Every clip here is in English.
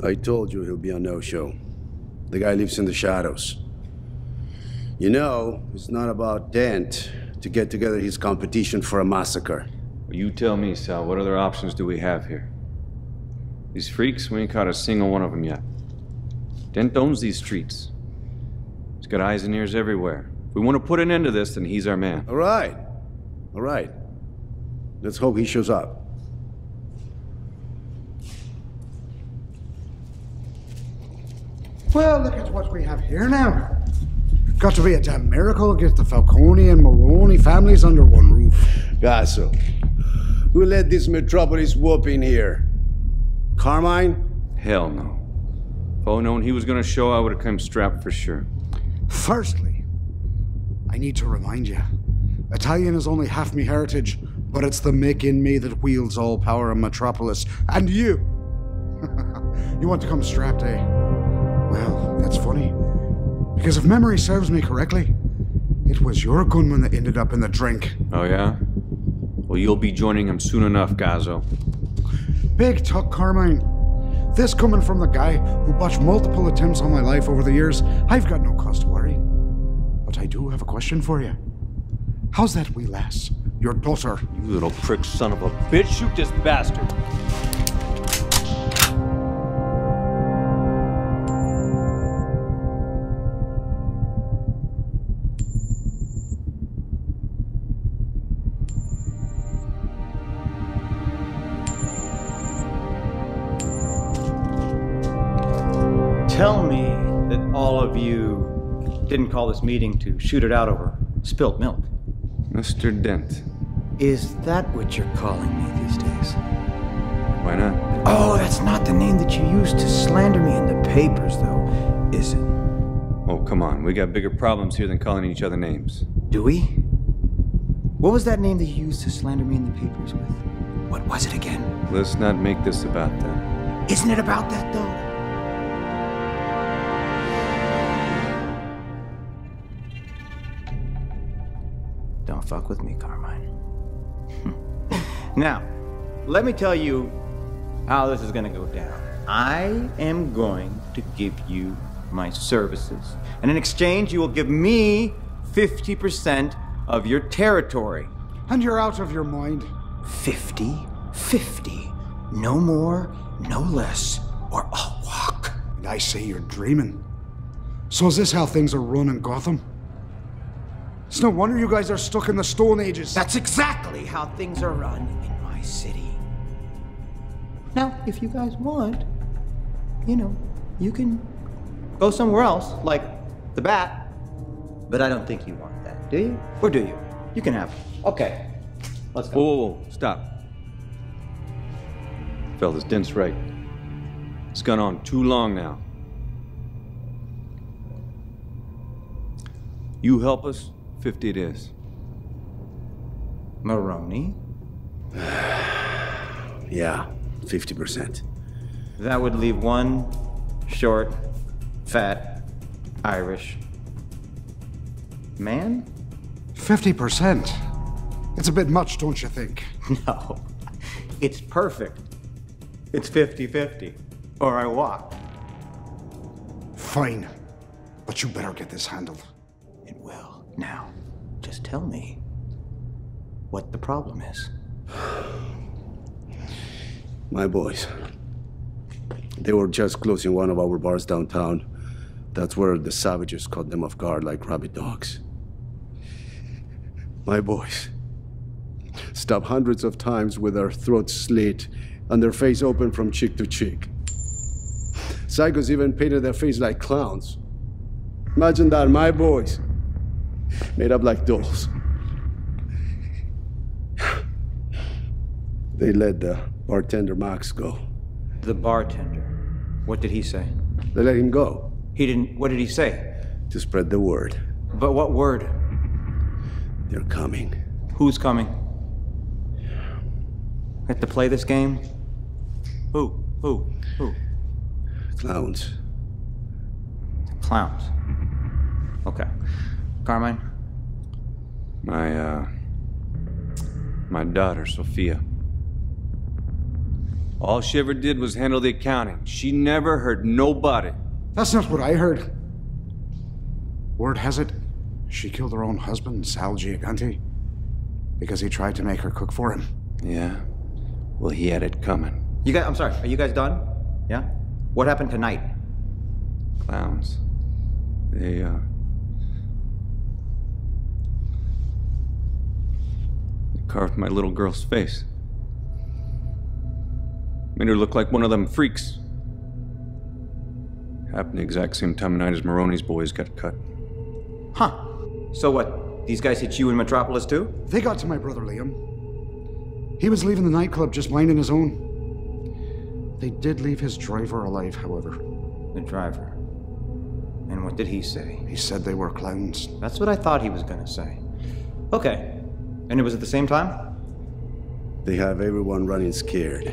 I told you he'll be a no-show. The guy lives in the shadows. You know, it's not about Dent to get together his competition for a massacre. Well, you tell me, Sal, what other options do we have here? These freaks, we ain't caught a single one of them yet. Dent owns these streets. He's got eyes and ears everywhere. If we want to put an end to this, then he's our man. All right. All right. Let's hope he shows up. Well, look at what we have here now. Got to be a damn miracle to get the Falcone and Moroni families under one roof. Gasso, who let this metropolis whoop in here? Carmine? Hell no. If I'd known he was gonna show, I would have come strapped for sure. Firstly, I need to remind you, Italian is only half me heritage, but it's the Mick in me that wields all power in Metropolis. And you! You want to come strapped, eh? Well, that's funny. Because if memory serves me correctly, it was your gunman that ended up in the drink. Oh yeah? Well, you'll be joining him soon enough, Gazzo. Big tuck, Carmine. This coming from the guy who botched multiple attempts on my life over the years, I've got no cause to worry. But I do have a question for you. How's that wee lass, your daughter? You little prick son of a bitch, shoot this bastard! Tell me that all of you didn't call this meeting to shoot it out over spilt milk. Mr. Dent. Is that what you're calling me these days? Why not? Oh, that's not the name that you used to slander me in the papers, though, is it? Oh, come on. We got bigger problems here than calling each other names. Do we? What was that name that you used to slander me in the papers with? What was it again? Let's not make this about that. Isn't it about that, though? Don't fuck with me, Carmine. Now, let me tell you how this is gonna go down. I am going to give you my services, and in exchange, you will give me 50% of your territory. And you're out of your mind. 50-50. No more, no less, or I'll walk. And I say you're dreaming. So is this how things are run in Gotham? It's no wonder you guys are stuck in the Stone Ages. That's exactly how things are run in my city. Now, if you guys want, you know, you can go somewhere else, like the Bat. But I don't think you want that, do you? Or do you? You can have it. Okay, let's go. Whoa, stop. Fellas, Dent's right. It's gone on too long now. You help us, 50 it is. Moroni? Yeah, 50%. That would leave one short, fat, Irish man? 50%? It's a bit much, don't you think? No, it's perfect. It's 50-50, or I walk. Fine, but you better get this handled. It will. Now, just tell me what the problem is. My boys. They were just closing one of our bars downtown. That's where the savages caught them off guard like rabid dogs. My boys stopped hundreds of times with their throats slit and their face open from cheek to cheek. Psychos even painted their face like clowns. Imagine that, my boys. Made up like dolls. They let the bartender Max go. The bartender. What did he say? They let him go. He didn't. What did he say? To spread the word. But what word? They're coming. Who's coming? Have to play this game? Who? Clowns. Clowns. Okay. Carmine? My daughter, Sophia. All she ever did was handle the accounting. She never hurt nobody. That's not what I heard. Word has it, she killed her own husband, Sal Gigante, because he tried to make her cook for him. Yeah? Well, he had it coming. You guys, I'm sorry, are you guys done? Yeah? What happened tonight? Clowns. They carved my little girl's face. Made her look like one of them freaks. Happened the exact same time of night as Maroney's boys got cut. Huh. So what, these guys hit you in Metropolis too? They got to my brother Liam. He was leaving the nightclub just minding his own. They did leave his driver alive, however. The driver. And what did he say? He said they were clowns. That's what I thought he was gonna say. Okay. And it was at the same time? They have everyone running scared.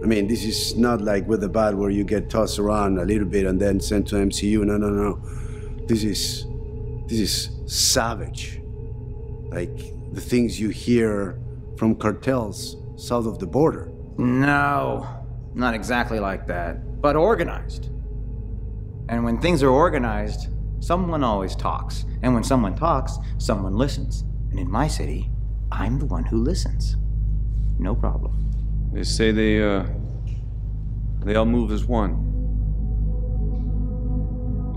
I mean, this is not like with the Bat where you get tossed around a little bit and then sent to MCU. No. This is savage. Like the things you hear from cartels south of the border. No, not exactly like that, but organized. And when things are organized, someone always talks. And when someone talks, someone listens. And in my city, I'm the one who listens. No problem. They say they all move as one.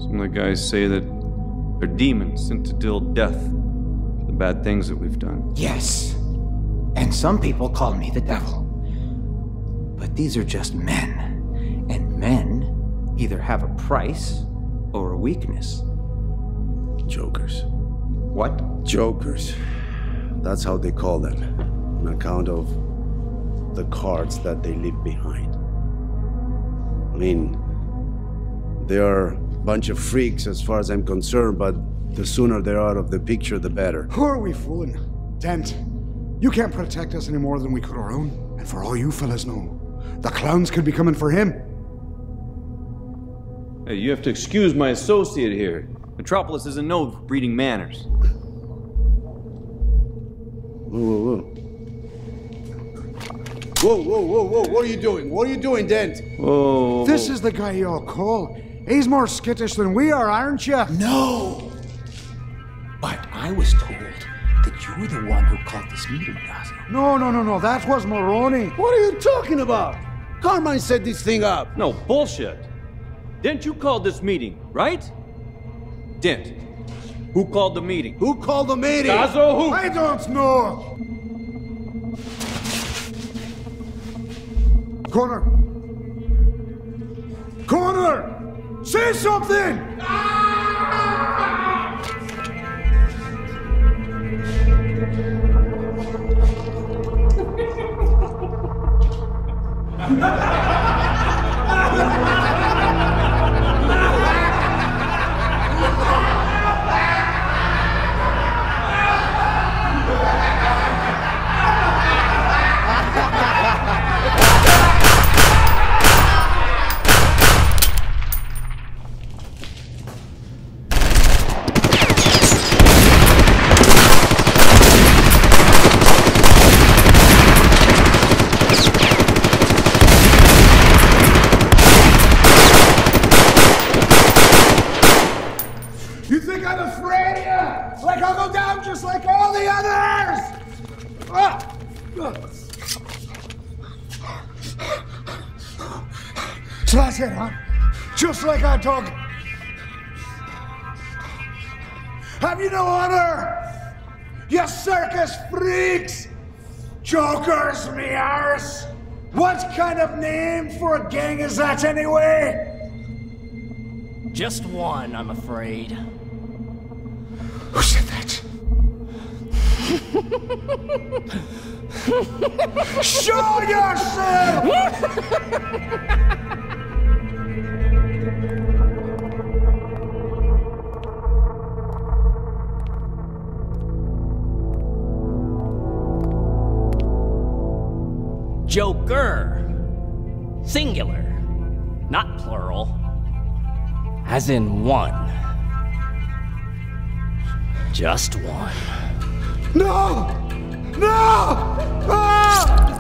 Some of the guys say that they're demons sent to deal death for the bad things that we've done. Yes. And some people call me the devil. But these are just men. And men either have a price or a weakness. Jokers. What? Jokers. That's how they call them, on account of the cards that they leave behind. I mean, they are a bunch of freaks as far as I'm concerned, but the sooner they're out of the picture, the better. Who are we fooling? Dent, you can't protect us any more than we could our own. And for all you fellas know, the clowns could be coming for him. Hey, you have to excuse my associate here. Metropolis isn't known for breeding manners. Whoa. Whoa, what are you doing? What are you doing, Dent? Whoa. This is the guy y'all call. He's more skittish than we are, aren't you? No! But I was told that you were the one who called this meeting, Gaza. No, that was Maroney. What are you talking about? Carmine set this thing up. No, bullshit. Dent, you called this meeting, right? Dent, who called the meeting? Who called the meeting? Gazo, who? I don't know. Connor! Say something! You think I'm afraid of you? Like I'll go down just like all the others! So that's it, huh? Just like I told. Have you no honor? You circus freaks! Jokers, me arse! What kind of name for a gang is that anyway? Just one, I'm afraid. Who said that? Show yourself! Joker. Singular, not plural. As in one. Just one. No! No! Ah!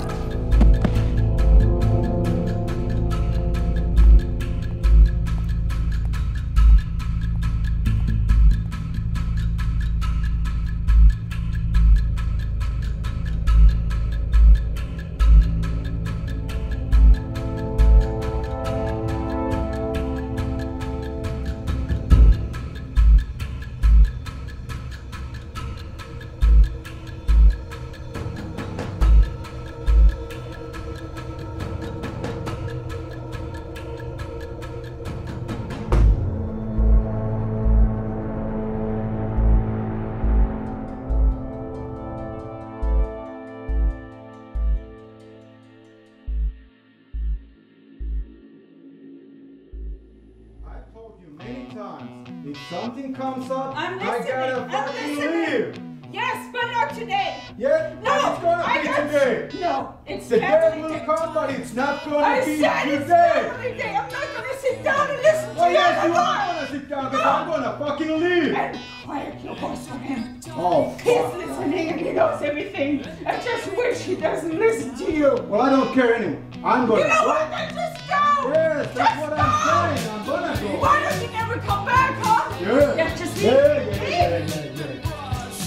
something comes up, I'm I listening. gotta I'm fucking listening. leave. Yes, but not today. Yeah, No, but it's gonna I be got today. No, it's The day family will day. come, but it's not gonna I be said it's today. family day. I'm not gonna sit down and listen Oh to you yes, you anymore. are gonna sit down because I'm gonna fucking leave. And quiet your voice for him. Oh, He's fuck. listening and he knows everything. I just wish he doesn't listen to you. Well, I don't care anymore. I'm gonna You know what? Then just go. Yes, that's Just what go. I'm saying. I'm gonna go. Why does he never come back, huh? Yeah. Just leave. Yeah.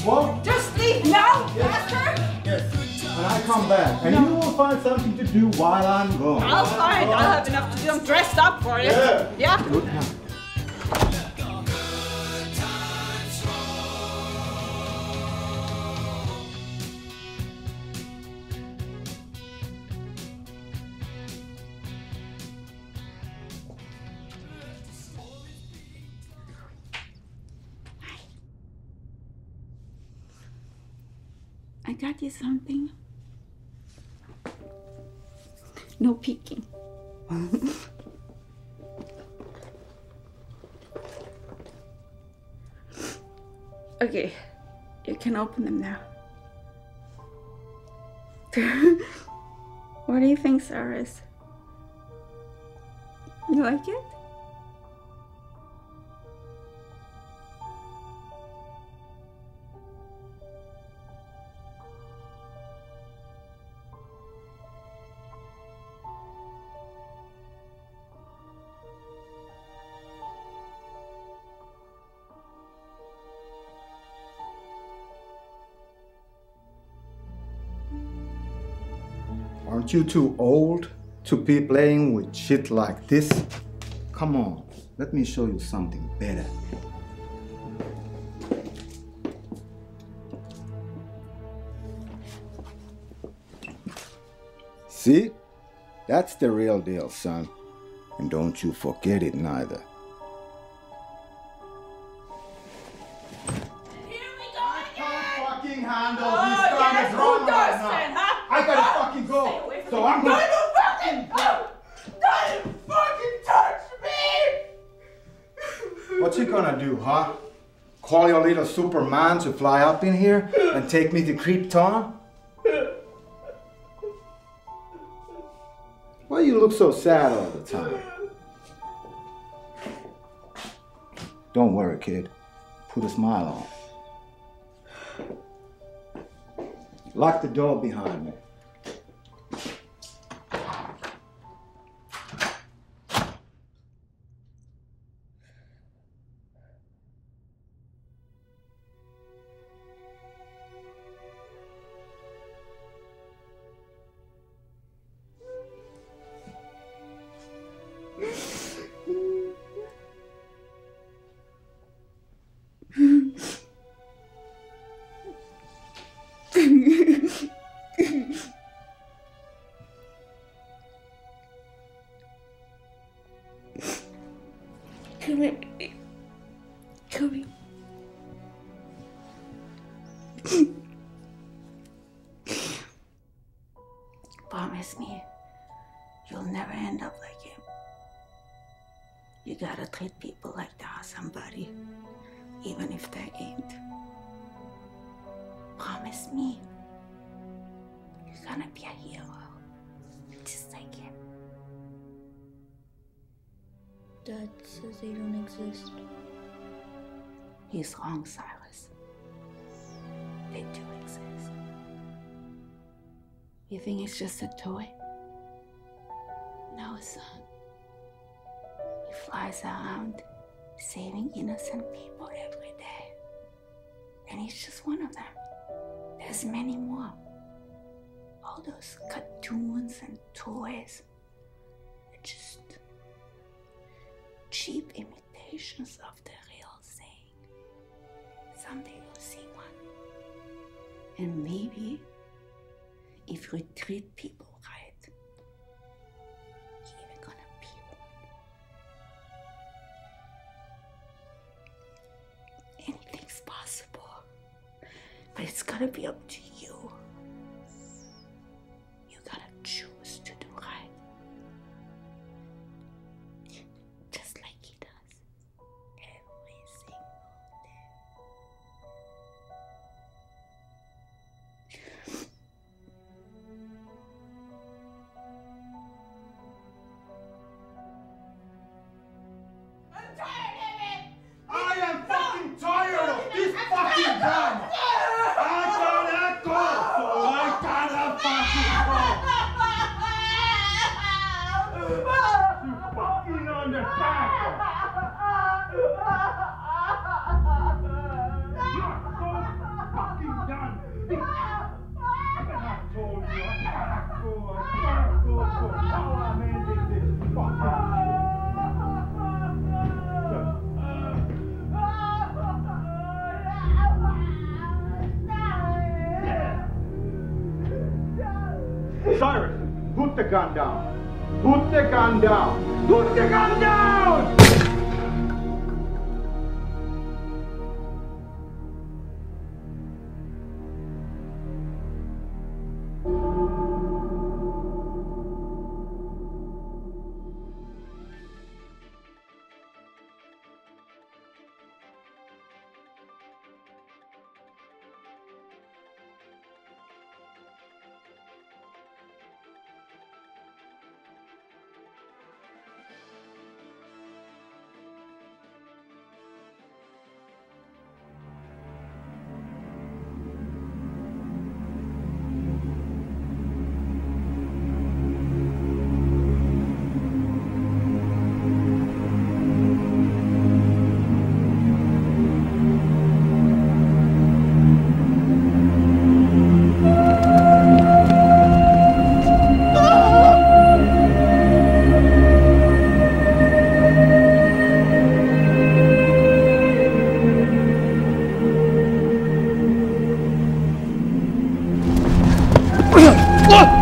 Well, Just leave now, Yes. faster. yes. When I come back, and you will find something to do while I'm gone. I'll find. I'll have enough to do. I'm dressed up for it. Yeah. Yeah. Good night. I got you something. No peeking. Okay, you can open them now. What do you think, Cyrus? You like it? Aren't you too old to be playing with shit like this? Come on, let me show you something better. See? That's the real deal, son. And don't you forget it neither. Here we go again. Fucking handle Oh, this kind yes, of who drama does right now. then, huh? I gotta Huh? fucking Stay go. away from So me. I'm gonna. Don't you fucking go! Don't you fucking touch me! What you gonna do, huh? Call your little Superman to fly up in here and take me to Krypton? Why you look so sad all the time? Don't worry, kid. Put a smile on. Lock the door behind me. Come here, baby. Come here. Promise me you'll never end up like him. You gotta treat people like they are somebody, even if they ain't. Promise me you're gonna be a hero, just like him. Dad says they don't exist. He's wrong, Cyrus. They do exist. You think it's just a toy? No, son. He flies around saving innocent people every day. And he's just one of them. There's many more. All those cartoons and toys are just cheap imitations of the real thing. Someday you'll see one. And maybe if we treat people right, you're even gonna be one. Anything's possible. But it's gotta be up to you. You gotta choose to do right. Just like he does every single Cyrus, put the gun down. Put the gun down. Put the gun down!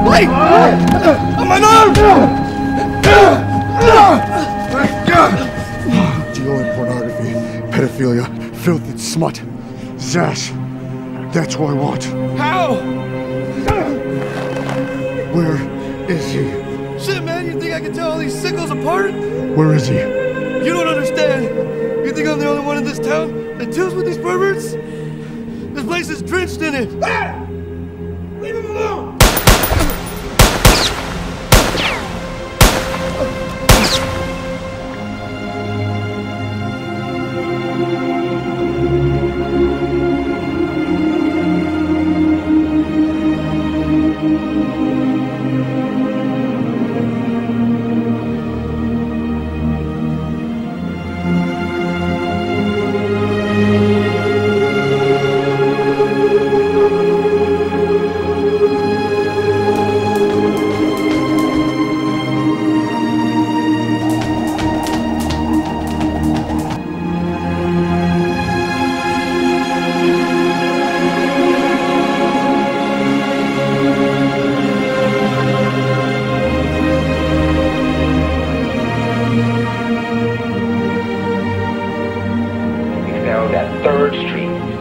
Wait! My arm! Dealing pornography, pedophilia, filthy smut. Zash. That's what I want. How? Where is he? Shit, man, you think I can tell all these sickos apart? Where is he? You don't understand. You think I'm the only one in this town that deals with these perverts? This place is drenched in it. Leave him alone!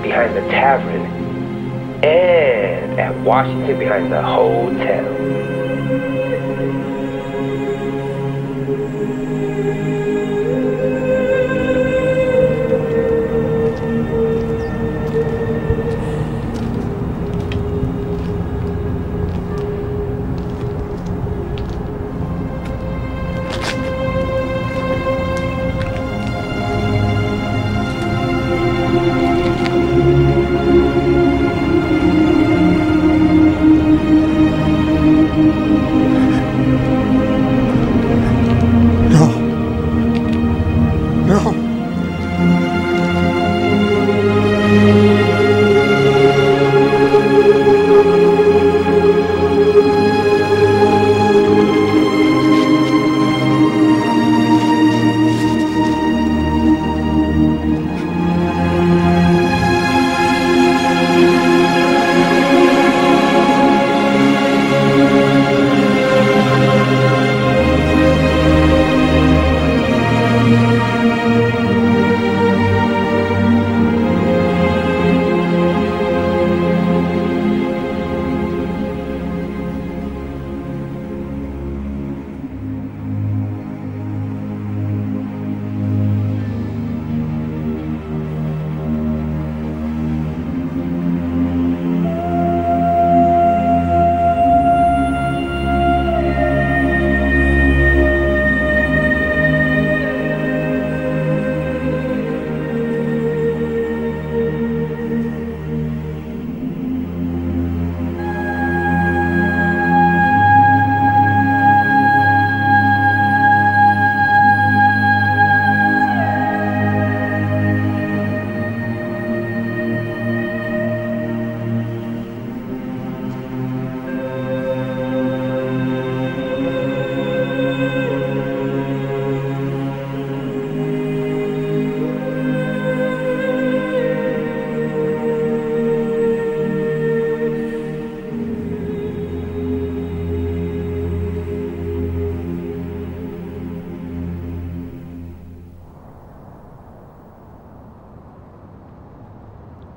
Behind the tavern, and at Washington behind the hotel.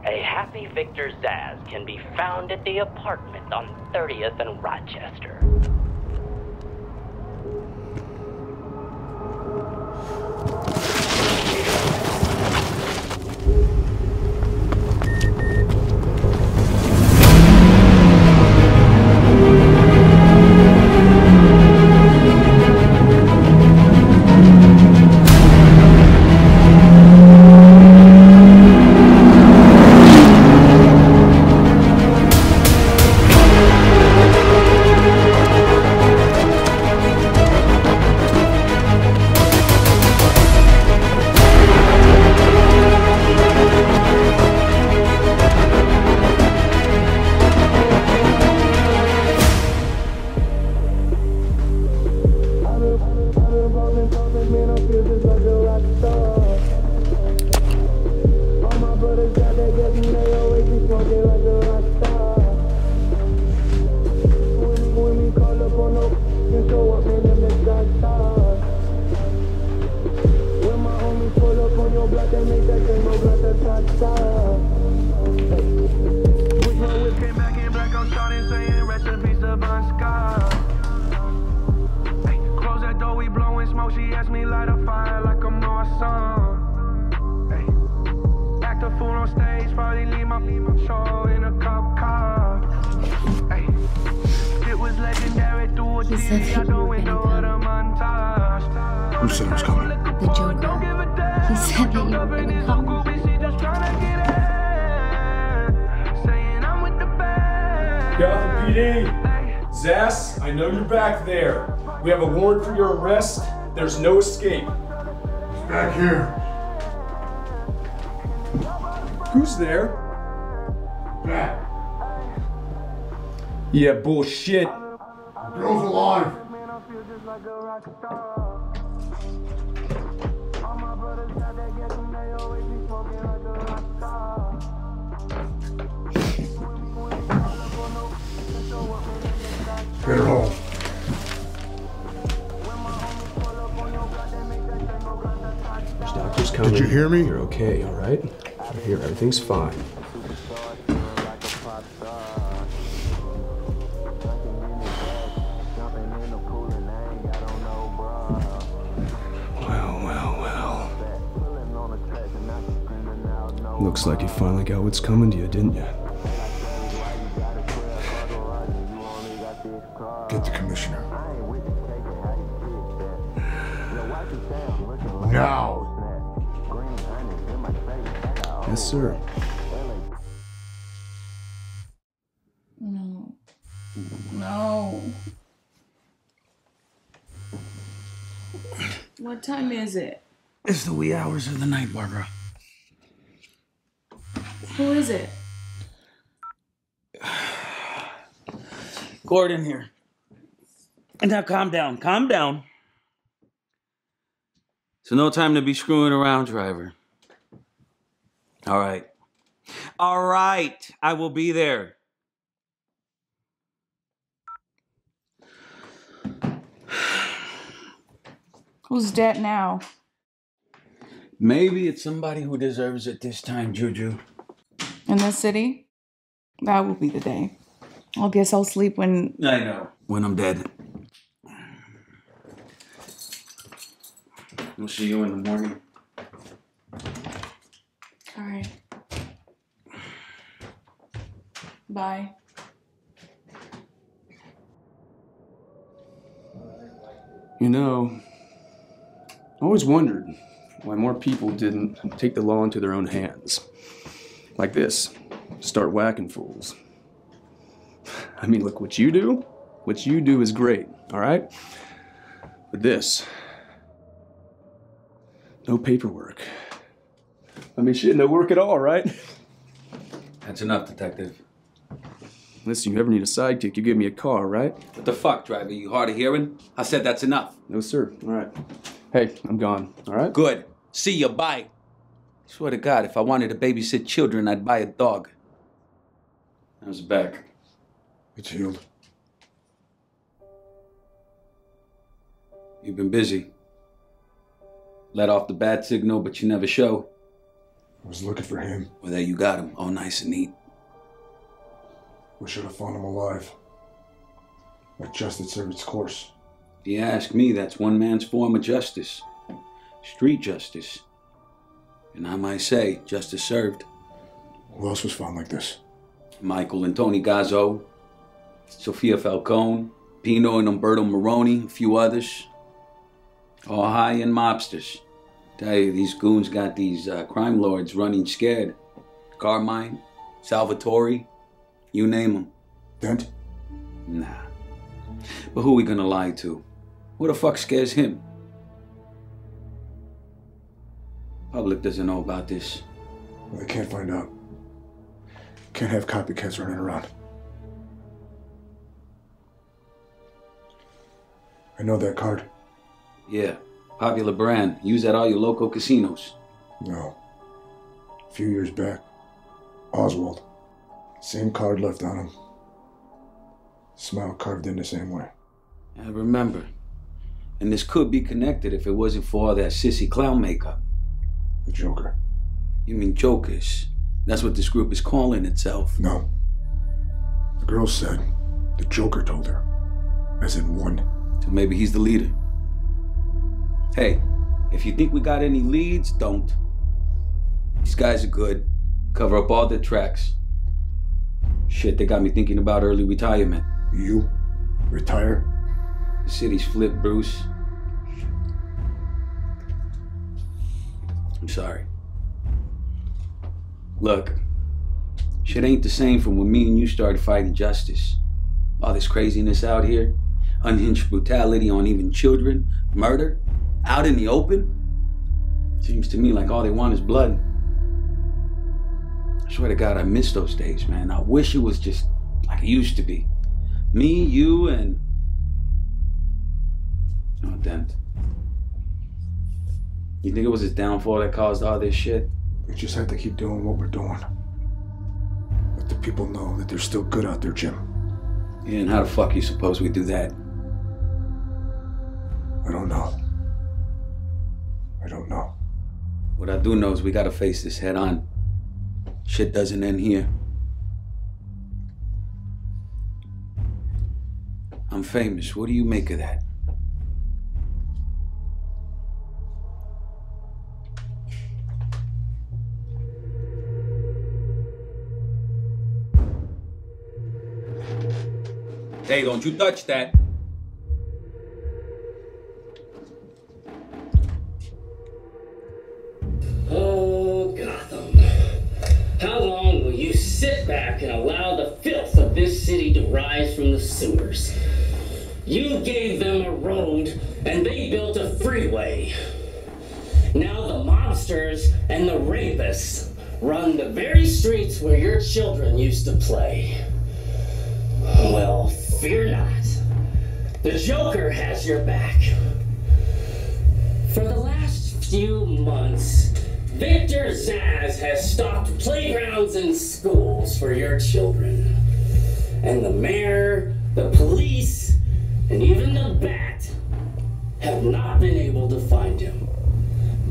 A happy Victor Zsasz can be found at the apartment on 30th and Rochester. He said that you were gonna come. Who said I was coming? The Joker. He said that you were gonna come. Gotham PD! Zsasz, I know you're back there. We have a warrant for your arrest. There's no escape. He's back here. Who's there? Bat. Yeah, bullshit. Girl's alive. Get her home. Doctor's coming. Did you hear me? You're okay, all right? I'm here. Everything's fine. Well. Looks like you finally got what's coming to you, didn't you? Get the commissioner. Now. Yes, sir. No. What time is it? It's the wee hours of the night, Barbara. Who is it? Gordon here. Now calm down, calm down. So no time to be screwing around, driver. All right. All right, I will be there. Who's dead now? Maybe it's somebody who deserves it this time, Juju. In this city? That will be the day. I guess I'll sleep when... I know. When I'm dead. We'll see you in the morning. All right. Bye. You know, I always wondered why more people didn't take the law into their own hands. Like this. Start whacking fools. I mean, look, what you do? What you do is great, all right? But this... no paperwork. I mean, shit, no work at all, right? That's enough, detective. Listen, you ever need a sidekick, you give me a call, right? What the fuck, driver? You hard of hearing? I said that's enough. No, sir. All right. Hey, I'm gone, all right? Good. See you, bye. Swear to God, if I wanted to babysit children, I'd buy a dog. How's it back? It's healed. You've been busy. Let off the bat signal, but you never show. I was looking for him. Well, there you got him, all nice and neat. We should have found him alive. Let justice serve its course. If you ask me, that's one man's form of justice. Street justice. And I might say, justice served. Who else was found like this? Michael and Tony Gazzo, Sofia Falcone, Pino and Umberto Moroni, a few others. All high-end mobsters. Tell you, these goons got these crime lords running scared. Carmine, Salvatore, you name them. Dent? Nah. But who we gonna lie to? Who the fuck scares him? Public doesn't know about this. Well, they can't find out. Can't have copycats running around. I know that card. Yeah, popular brand. Use at all your local casinos. No. A few years back, Oswald. Same card left on him. Smile carved in the same way. I remember. And this could be connected if it wasn't for all that sissy clown makeup. The Joker. You mean jokers? That's what this group is calling itself. No. The girl said the Joker told her. As in one. So maybe he's the leader. Hey, if you think we got any leads, don't. These guys are good. Cover up all their tracks. Shit, they got me thinking about early retirement. You? Retire? The city's flipped, Bruce. I'm sorry. Look, shit ain't the same from when me and you started fighting justice. All this craziness out here, unhinged brutality on even children, murder, out in the open. Seems to me like all they want is blood. I swear to God, I miss those days, man. I wish it was just like it used to be. Me, you, and... Oh, Dent. You think it was his downfall that caused all this shit? We just have to keep doing what we're doing. Let the people know that they're still good out there, Jim. Yeah, and how the fuck you suppose we do that? I don't know. I don't know. What I do know is we gotta face this head on. Shit doesn't end here. I'm famous. What do you make of that? Hey, don't you touch that. Oh, Gotham. How long will you sit back and allow the filth of this city to rise from the sewers? You gave them a road, and they built a freeway. Now the mobsters and the rapists run the very streets where your children used to play. Well, fear not. The Joker has your back. For the last few months, Victor Zsasz has stocked playgrounds and schools for your children. And the mayor, the police, and even the Bat have not been able to find him.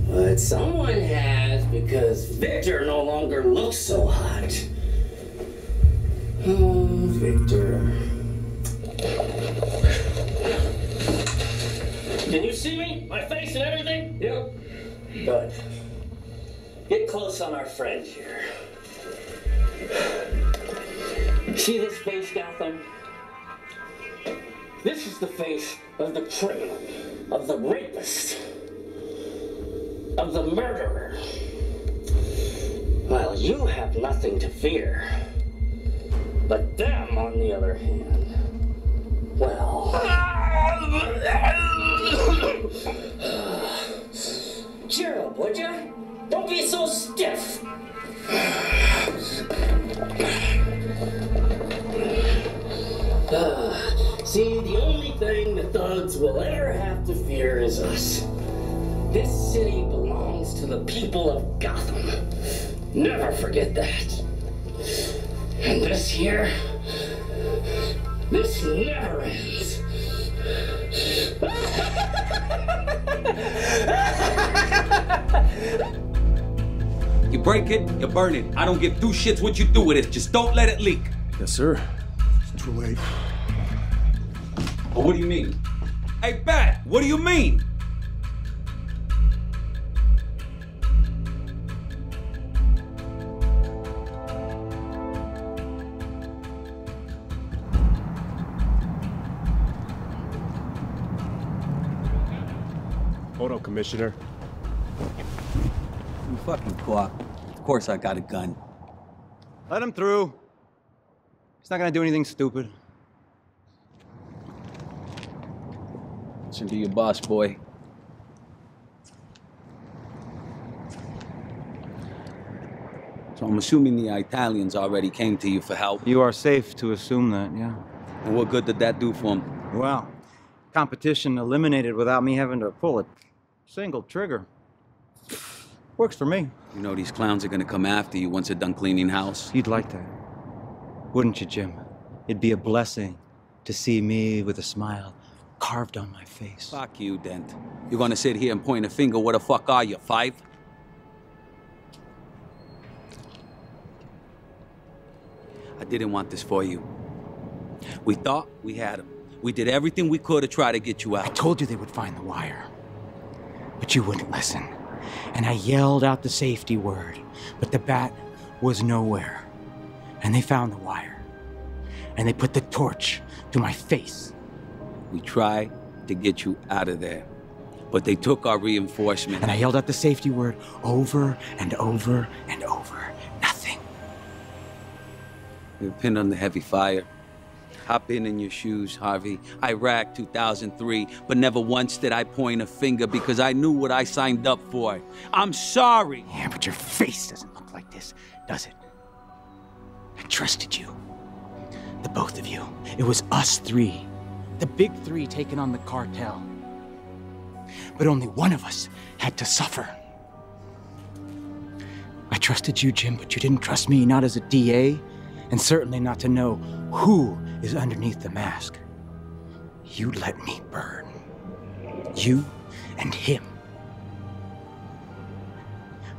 But someone has, because Victor no longer looks so hot. Oh, Victor. Can you see me? My face and everything? Yep. Good. Get close on our friend here. See this face, Gotham? This is the face of the criminal, of the rapist, of the murderer. Well, you have nothing to fear. But them, on the other hand, well... Cheer up, would ya? Don't be so stiff. See, the only thing the thugs will ever have to fear is us. This city belongs to the people of Gotham. Never forget that. And this here, this never ends. You break it, you burn it. I don't give two shits what you do with it. Just don't let it leak. Yes, sir. It's too late. Well, what do you mean? Hey, Bat, what do you mean? Hold on, Commissioner. You fucking cop. Of course I got a gun. Let him through. He's not gonna do anything stupid. Listen to your boss, boy. So I'm assuming the Italians already came to you for help. You are safe to assume that, yeah. And what good did that do for them? Well, competition eliminated without me having to pull a single trigger. Works for me. You know these clowns are gonna come after you once they're done cleaning house. You'd like that, wouldn't you, Jim? It'd be a blessing to see me with a smile carved on my face. Fuck you, Dent. You're gonna sit here and point a finger. What the fuck are you, 5? I didn't want this for you. We thought we had him. We did everything we could to try to get you out. I told you they would find the wire, but you wouldn't listen. And I yelled out the safety word, but the bat was nowhere. And they found the wire. And they put the torch to my face. We tried to get you out of there, but they took our reinforcement. And I yelled out the safety word over and over and over. Nothing. You're pinned under heavy fire. Hop in your shoes, Harvey. Iraq 2003, but never once did I point a finger because I knew what I signed up for. I'm sorry. Yeah, but your face doesn't look like this, does it? I trusted you. The both of you. It was us three. The big three taking on the cartel. But only one of us had to suffer. I trusted you, Jim, but you didn't trust me, not as a DA, and certainly not to know who is underneath the mask. You let me burn. You and him.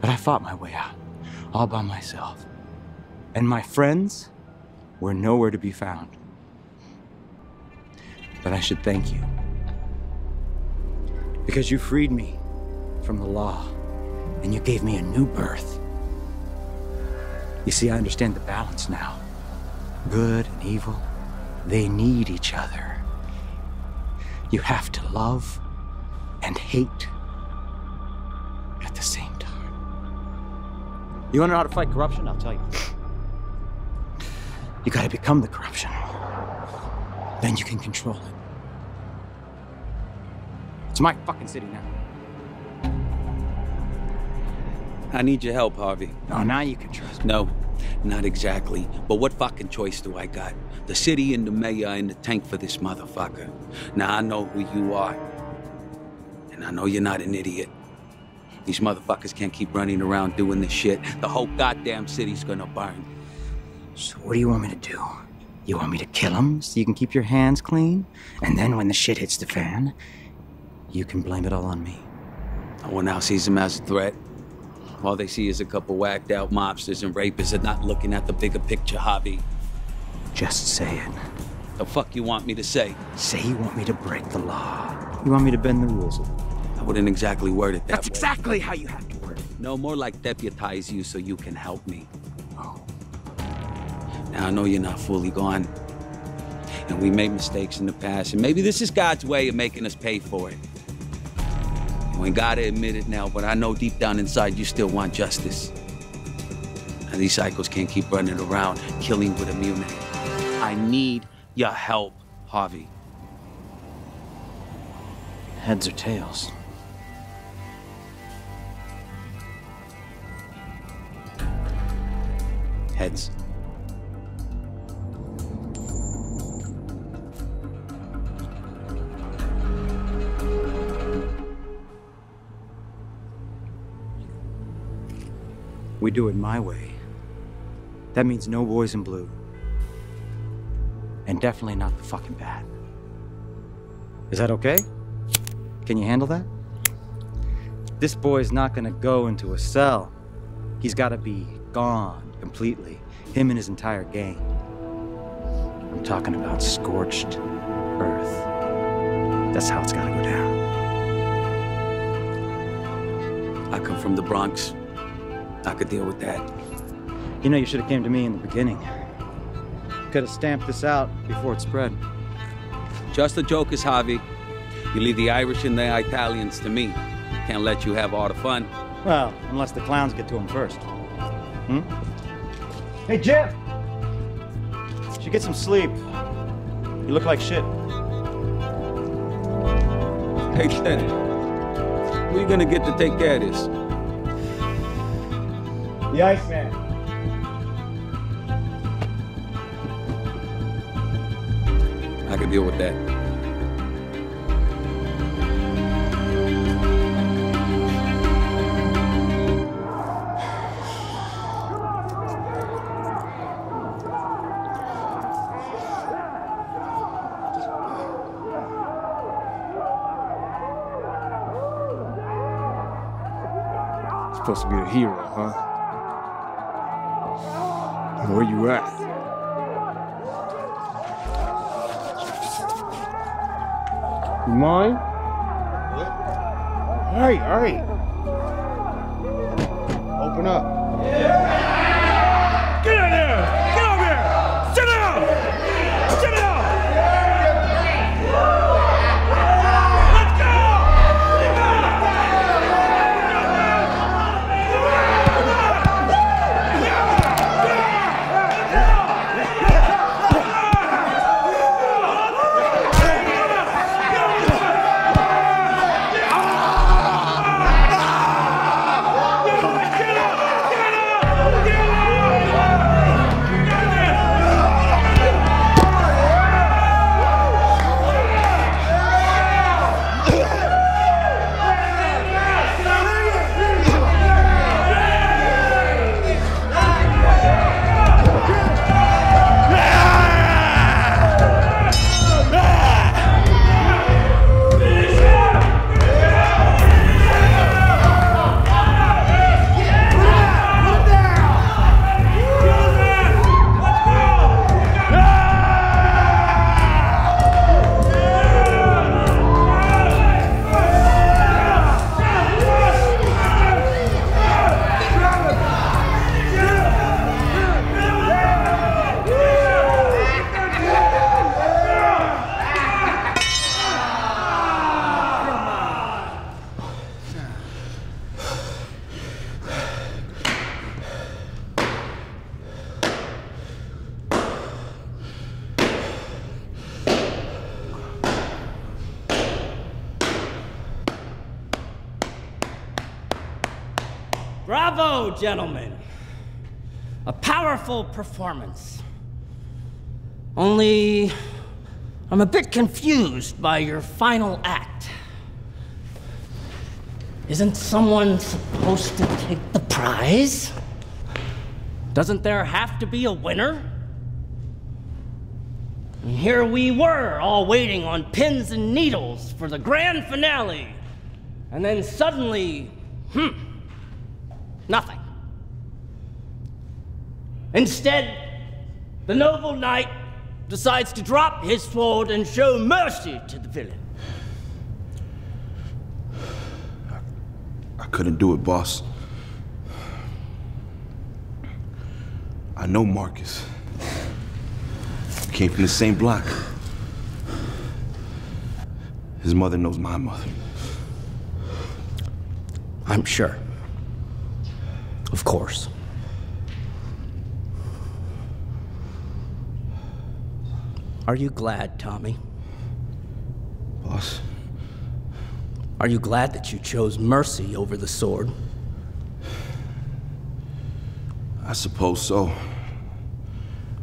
But I fought my way out, all by myself. And my friends were nowhere to be found. But I should thank you. Because you freed me from the law, and you gave me a new birth. You see, I understand the balance now. Good and evil, they need each other. You have to love and hate at the same time. You want to know how to fight corruption? I'll tell you. You gotta become the corruption. Then you can control it. It's my fucking city now. I need your help, Harvey. Oh, now you can trust me. No, not exactly. But what fucking choice do I got? The city and the mayor are in the tank for this motherfucker. Now I know who you are. And I know you're not an idiot. These motherfuckers can't keep running around doing this shit. The whole goddamn city's gonna burn. So what do you want me to do? You want me to kill them so you can keep your hands clean? And then when the shit hits the fan, you can blame it all on me. No one now sees him as a threat. All they see is a couple whacked out mobsters and rapists and not looking at the bigger picture, Javi. Just say it. The fuck you want me to say? Say you want me to break the law. You want me to bend the rules. I wouldn't exactly word it that way. That's exactly how you have to word it. No, more like deputize you so you can help me. Oh. Now I know you're not fully gone. And we made mistakes in the past, and maybe this is God's way of making us pay for it. You ain't gotta admit it now, but I know deep down inside you still want justice. Now these psychos can't keep running around killing with immunity. I need your help, Harvey. Heads or tails? Heads. We do it my way. That means no boys in blue. And definitely not the fucking bat. Is that okay? Can you handle that? This boy's not gonna go into a cell. He's got to be gone completely. Him and his entire gang. I'm talking about scorched earth. That's how it's got to go down. I come from the Bronx. I could deal with that. You know, you should have came to me in the beginning. Could have stamped this out before it spread. Just the jokers, Javi. You leave the Irish and the Italians to me. Can't let you have all the fun. Well, unless the clowns get to him first. Hmm? Hey, Jeff! You should get some sleep. You look like shit. Hey, Ted. Who you gonna get to take care of this? The Iceman. I can deal with that. Supposed to be the hero, huh? Where you at? You mind? What? All right. Open up. Get out there! Get over here! Sit down! Sit down! Let's go! Bravo, gentlemen. A powerful performance. Only, I'm a bit confused by your final act. Isn't someone supposed to take the prize? Doesn't there have to be a winner? And here we were, all waiting on pins and needles for the grand finale. And then suddenly, nothing. Instead, the noble knight decides to drop his sword and show mercy to the villain. I couldn't do it, boss. I know Marcus. We came from the same block. His mother knows my mother. I'm sure. Of course. Are you glad, Tommy? Boss? Are you glad that you chose mercy over the sword? I suppose so.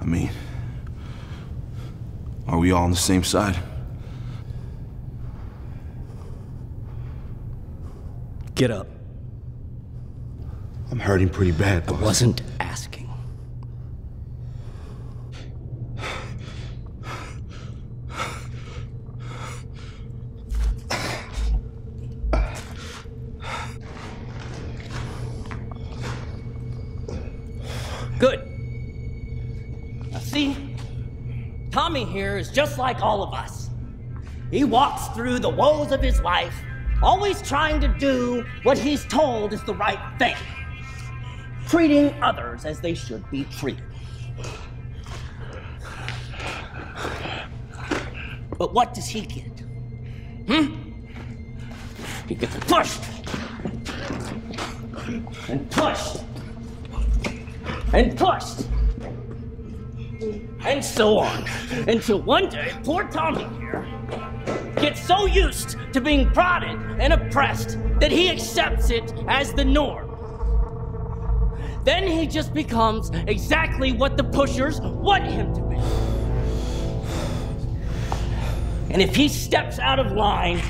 I mean, are we all on the same side? Get up. I'm hurting pretty bad, boss. I wasn't asking. Good. Now see, Tommy here is just like all of us. He walks through the woes of his life, always trying to do what he's told is the right thing, treating others as they should be treated. But what does he get? He gets pushed and pushed and pushed and so on, until one day poor Tommy here gets so used to being prodded and oppressed that he accepts it as the norm. Then he just becomes exactly what the pushers want him to be. And if he steps out of line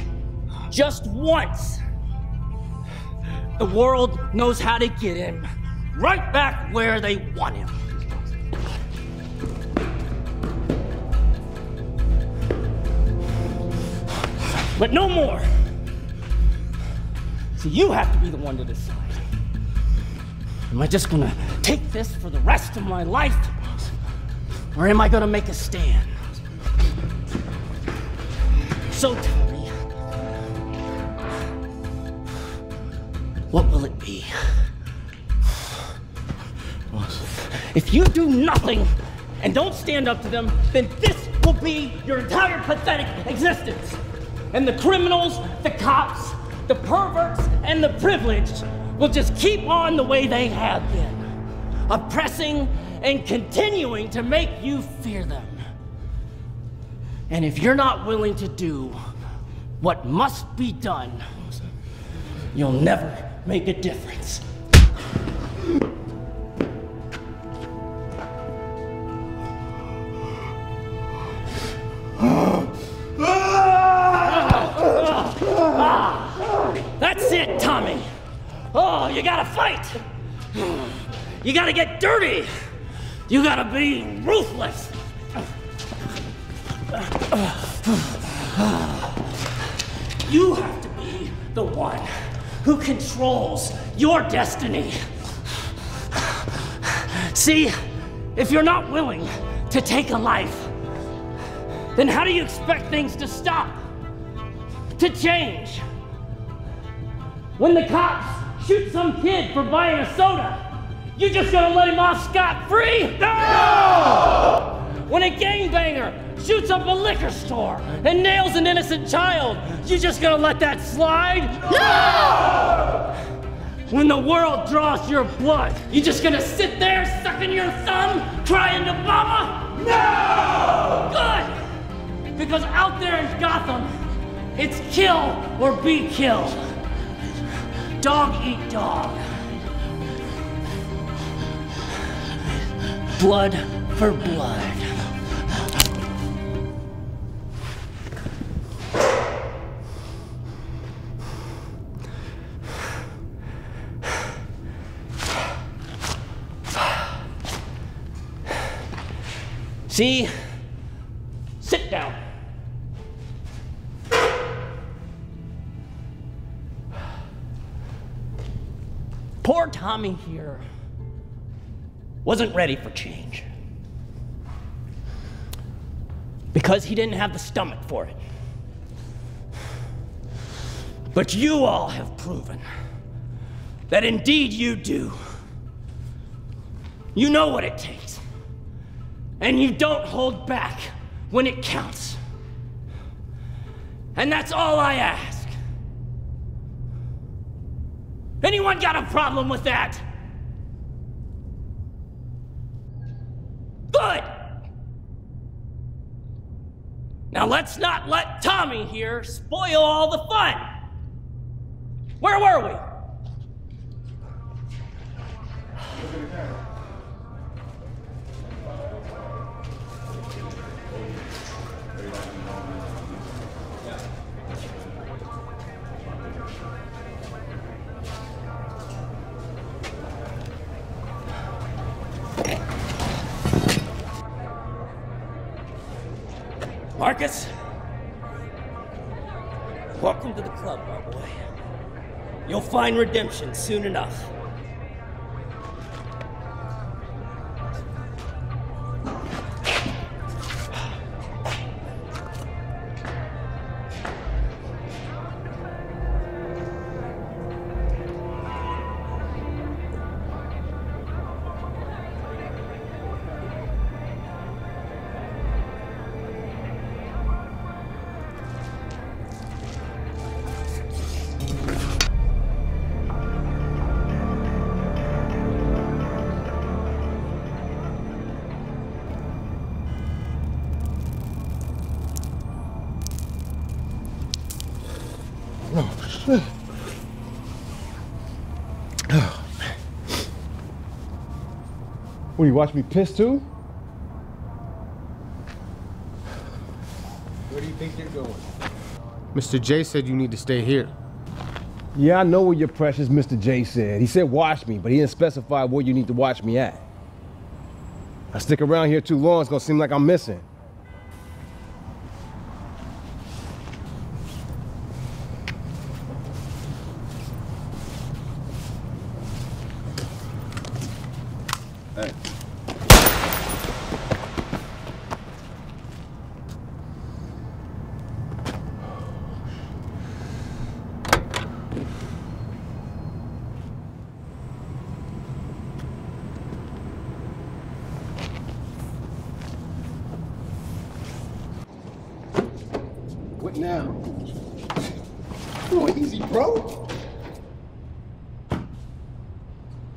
just once, the world knows how to get him right back where they want him. But no more. So you have to be the one to decide. Am I just gonna take this for the rest of my life? Or am I gonna make a stand? So tell me, what will it be? If you do nothing and don't stand up to them, then this will be your entire pathetic existence. And the criminals, the cops, the perverts, and the privileged will just keep on the way they have been, oppressing and continuing to make you fear them. And if you're not willing to do what must be done, you'll never make a difference. That's it, Tommy. Oh, you gotta fight. You gotta get dirty. You gotta be ruthless. You have to be the one who controls your destiny. See, if you're not willing to take a life, then how do you expect things to stop? To change? When the cops shoot some kid for buying a soda, you just gonna let him off scot-free? No! When a gangbanger shoots up a liquor store and nails an innocent child, you just gonna let that slide? No! When the world draws your blood, you just gonna sit there sucking your thumb, crying to mama? No! Good! Because out there in Gotham, it's kill or be killed. Dog eat dog. Blood for blood. See? Sit down. Poor Tommy here wasn't ready for change because he didn't have the stomach for it. But you all have proven that indeed you do. You know what it takes, and you don't hold back when it counts. And that's all I ask. Anyone got a problem with that? Good! Now let's not let Tommy here spoil all the fun. Where were we? Marcus, welcome to the club, my boy. You'll find redemption soon enough. Oh, man. What, you watch me piss too? Where do you think you're going? Mr. J said you need to stay here. Yeah, I know what your precious Mr. J said. He said watch me, but he didn't specify where you need to watch me at. I stick around here too long, it's gonna seem like I'm missing. Hey. What now? Come on, easy, bro.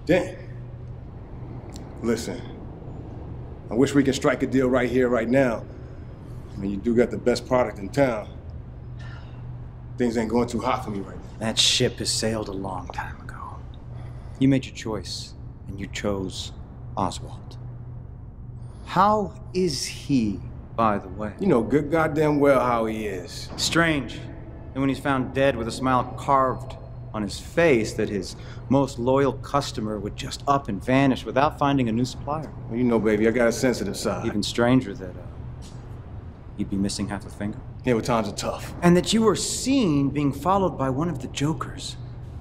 Damn. Listen, I wish we could strike a deal right here, right now. I mean, you do got the best product in town. Things ain't going too hot for me right now. That ship has sailed a long time ago. You made your choice, and you chose Oswald. How is he, by the way? You know good goddamn well how he is. Strange. And when he's found dead with a smile carved on his face, that his most loyal customer would just up and vanish without finding a new supplier. Well, you know, baby, I got a sensitive side. Even stranger that you'd be missing half a finger. Yeah, well, times are tough. And that you were seen being followed by one of the Joker's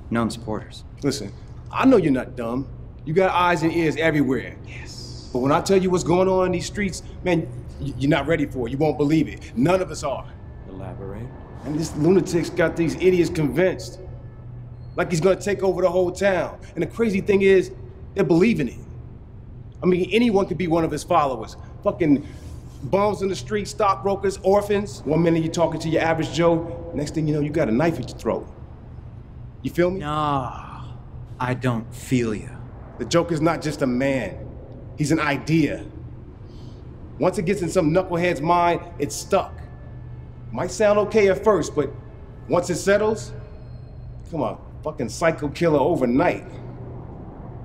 known supporters. Listen, I know you're not dumb. You got eyes and ears everywhere. Yes. But when I tell you what's going on in these streets, man, you're not ready for it. You won't believe it. None of us are. Elaborate. And this lunatic's got these idiots convinced. Like he's gonna take over the whole town. And the crazy thing is, they're believing it. I mean, anyone could be one of his followers. Fucking bums in the street, stockbrokers, orphans. One minute you're talking to your average Joe, next thing you know, you got a knife at your throat. You feel me? No, I don't feel you. The Joker's not just a man. He's an idea. Once it gets in some knucklehead's mind, it's stuck. Might sound okay at first, but once it settles, come on, fucking psycho killer overnight.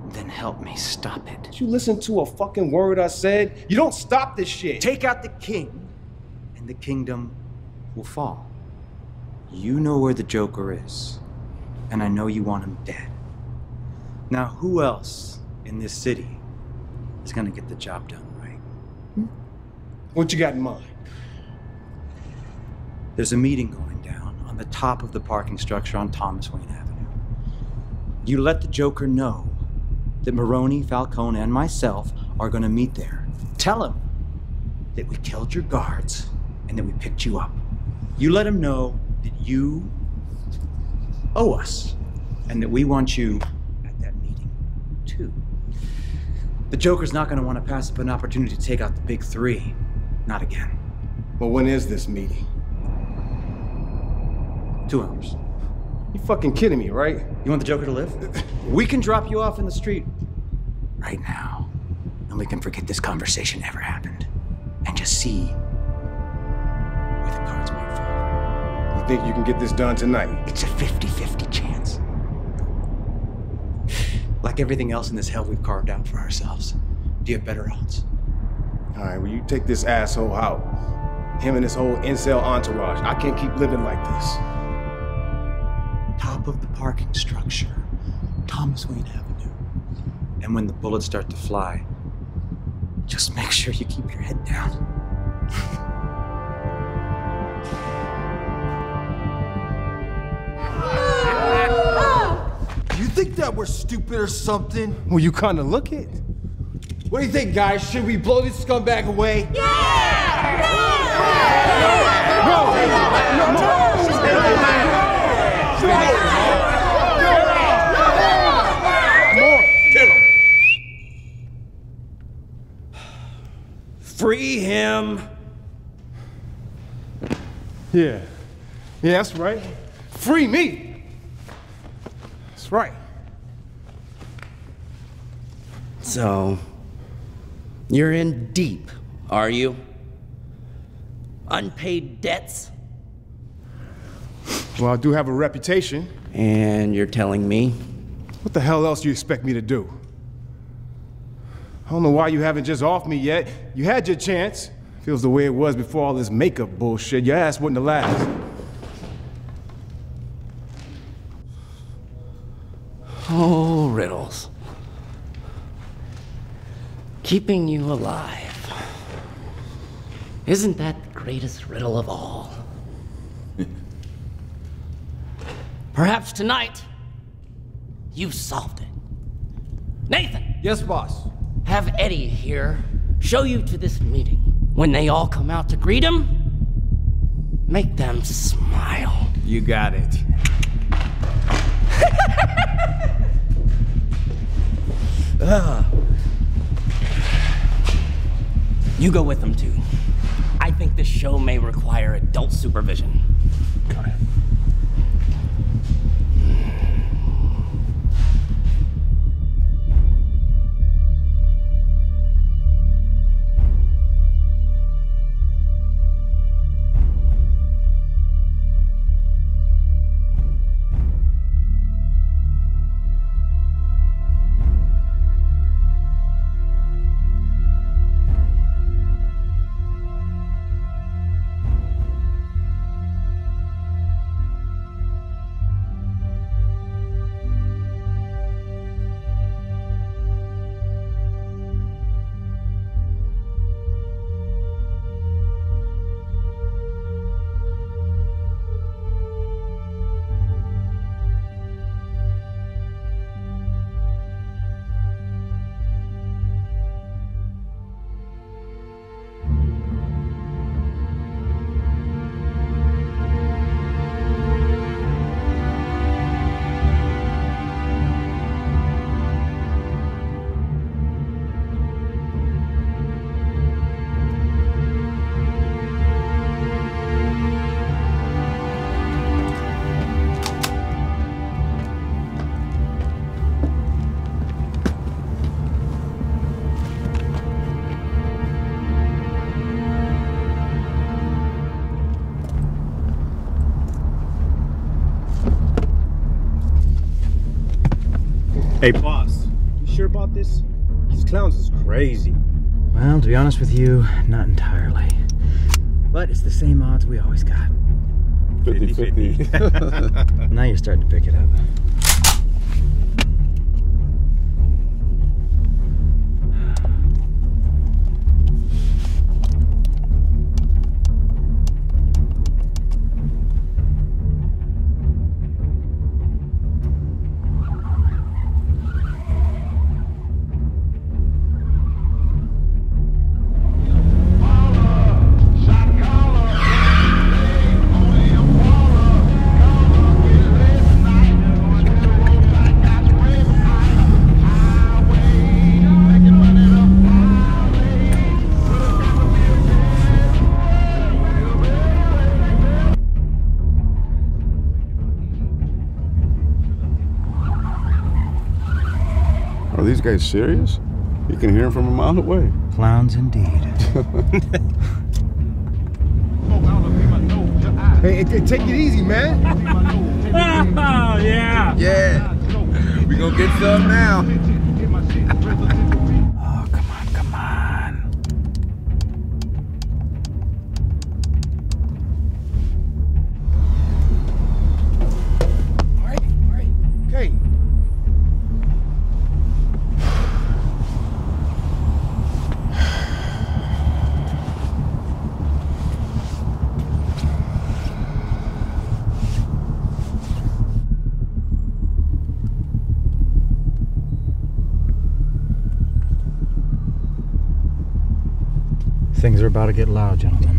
Then help me stop it. Did you listen to a fucking word I said? You don't stop this shit. Take out the king, and the kingdom will fall. You know where the Joker is, and I know you want him dead. Now, who else in this city is gonna get the job done right? What you got in mind? There's a meeting going down on the top of the parking structure on Thomas Wayne Avenue. You let the Joker know that Maroni, Falcone, and myself are gonna meet there. Tell him that we killed your guards and that we picked you up. You let him know that you owe us and that we want you at that meeting too. The Joker's not gonna want to pass up an opportunity to take out the big three. Not again. Well, when is this meeting? 2 hours. You fucking kidding me, right? You want the Joker to live? We can drop you off in the street right now, and we can forget this conversation ever happened, and just see where the cards might fall. You think you can get this done tonight? It's a 50-50 chance. Like everything else in this hell we've carved out for ourselves. Do you have better odds? All right, well, you take this asshole out. Him and his whole incel entourage. I can't keep living like this. Top of the parking structure, Thomas Wayne Avenue. And when the bullets start to fly, just make sure you keep your head down. You think that we're stupid or something? Well, you kind of look it. What do you think, guys? Should we blow this scumbag away? Free him. Yeah. Yeah, that's right. Free me. That's right. So, you're in deep, are you? Unpaid debts? Well, I do have a reputation. And you're telling me? What the hell else do you expect me to do? I don't know why you haven't just offed me yet. You had your chance. Feels the way it was before all this makeup bullshit. Your ass wouldn't have lasted. Oh, riddles. Keeping you alive. Isn't that the greatest riddle of all? Perhaps tonight, you've solved it. Nathan! Yes, boss. Have Eddie here show you to this meeting. When they all come out to greet him, make them smile. You got it. You go with them too. I think this show may require adult supervision. Got it. Hey, boss, you sure about this? These clowns is crazy. Well, to be honest with you, not entirely. But it's the same odds we always got. 50-50. Now you're starting to pick it up. Are these guys serious? You can hear them from a mile away. Clowns indeed. Hey, take it easy, man. Oh, yeah. Yeah. We gonna get some now. Oh, come on, come on. All right. Okay. Things are about to get loud, gentlemen.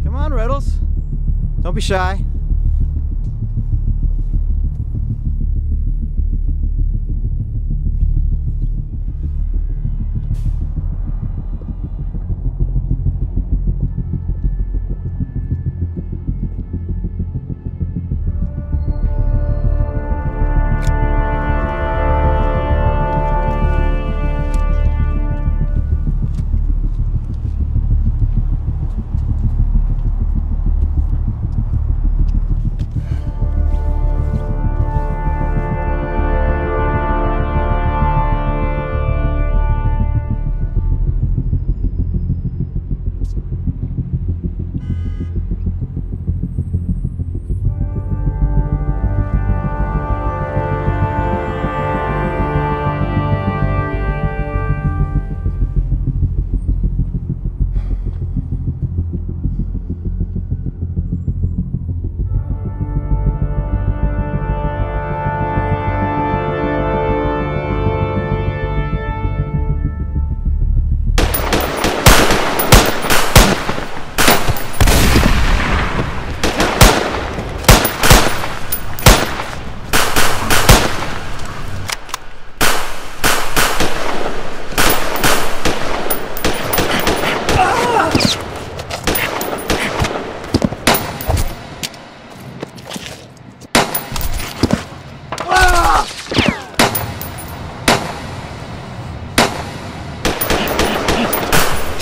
Come on, Riddles. Don't be shy.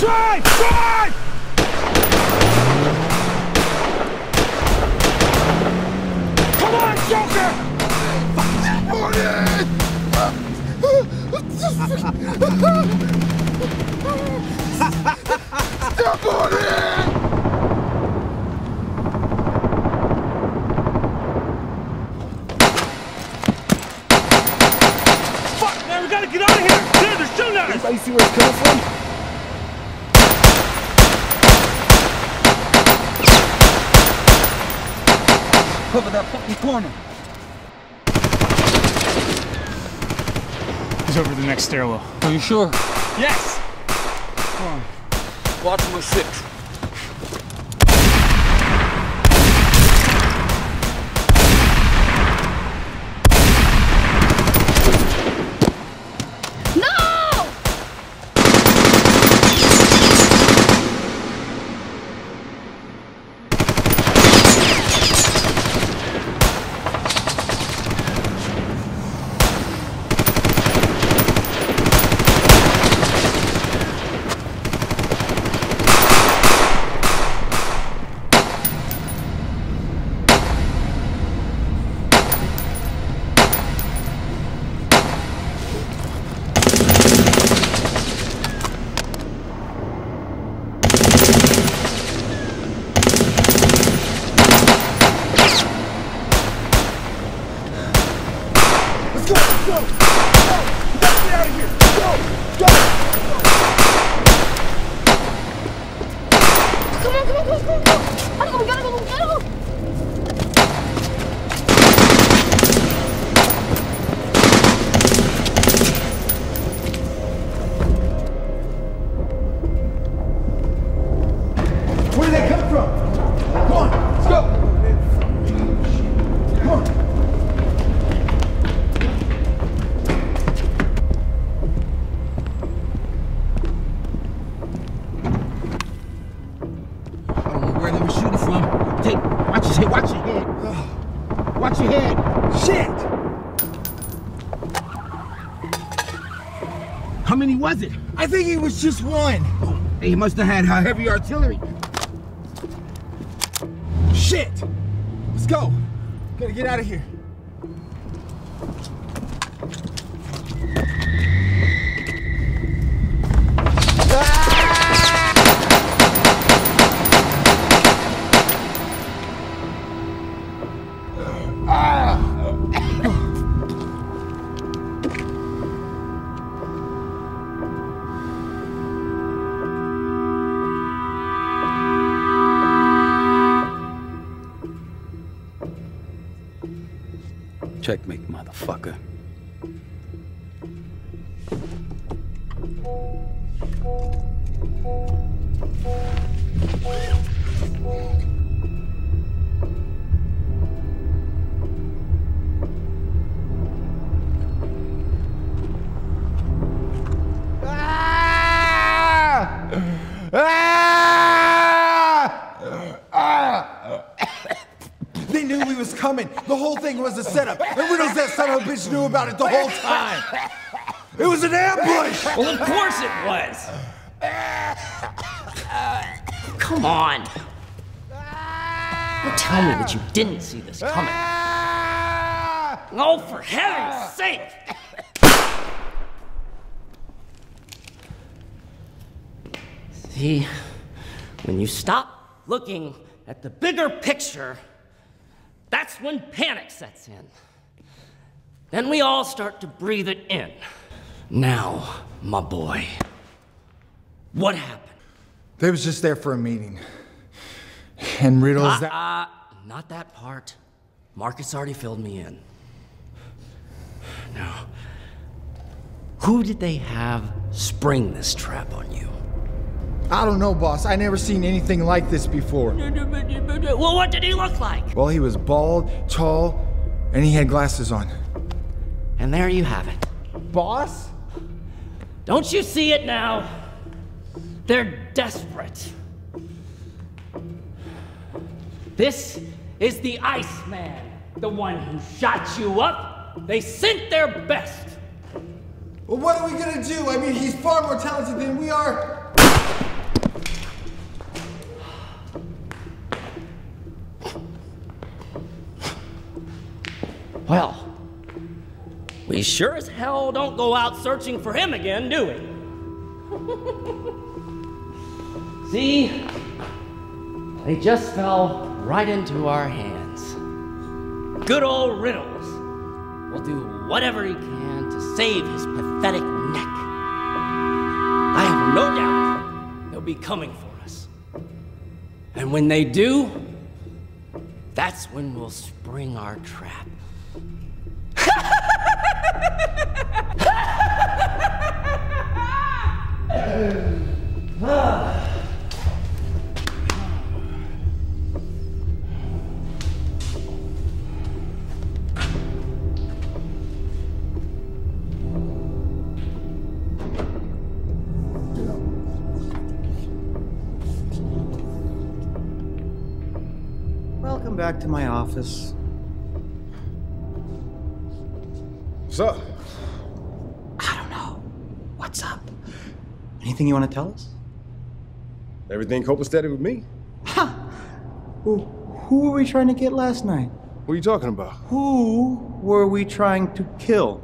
Drive! Drive! Come on, Joker! Stop on it! Fuck, man, we gotta get out of here! Dude, they're shooting at us! Anybody see where it's coming from? Cover that fucking corner. He's over the next stairwell. Are you sure? Yes! Come on. Watch my 6. Where did they come from? Come on, let's go! Come on! I don't know where they were shooting from. Take, watch your head, watch your head. Watch your head. Shit! How many was it? I think it was just one. Oh, he must have had heavy artillery. Shit! Let's go. Gotta get out of here. Checkmate, motherfucker. They knew we was coming. The whole thing was a setup. And Riddles, that son of a bitch, knew about it the whole time. It was an ambush! Well, of course it was. Come on. Don't tell me that you didn't see this coming. Oh, for heaven's sake! See, when you stop looking at the bigger picture, that's when panic sets in. Then we all start to breathe it in. Now, my boy, what happened? They was just there for a meeting. And Riddles not that part. Marcus already filled me in. Now, who did they have spring this trap on you? I don't know, boss. I never seen anything like this before. Well, what did he look like? Well, he was bald, tall, and he had glasses on. And there you have it. Boss? Don't you see it now? They're desperate. This is the Iceman, the one who shot you up. They sent their best. Well, what are we gonna do? I mean, he's far more talented than we are. Well, we sure as hell don't go out searching for him again, do we? See? They just fell right into our hands. Good old Riddles will do whatever he can to save his pathetic neck. I have no doubt they'll be coming for us. And when they do, that's when we'll spring our trap. Welcome back to my office. What's up? I don't know. What's up? Anything you want to tell us? Everything copacetic with me. Who were we trying to get last night? What are you talking about? Who were we trying to kill?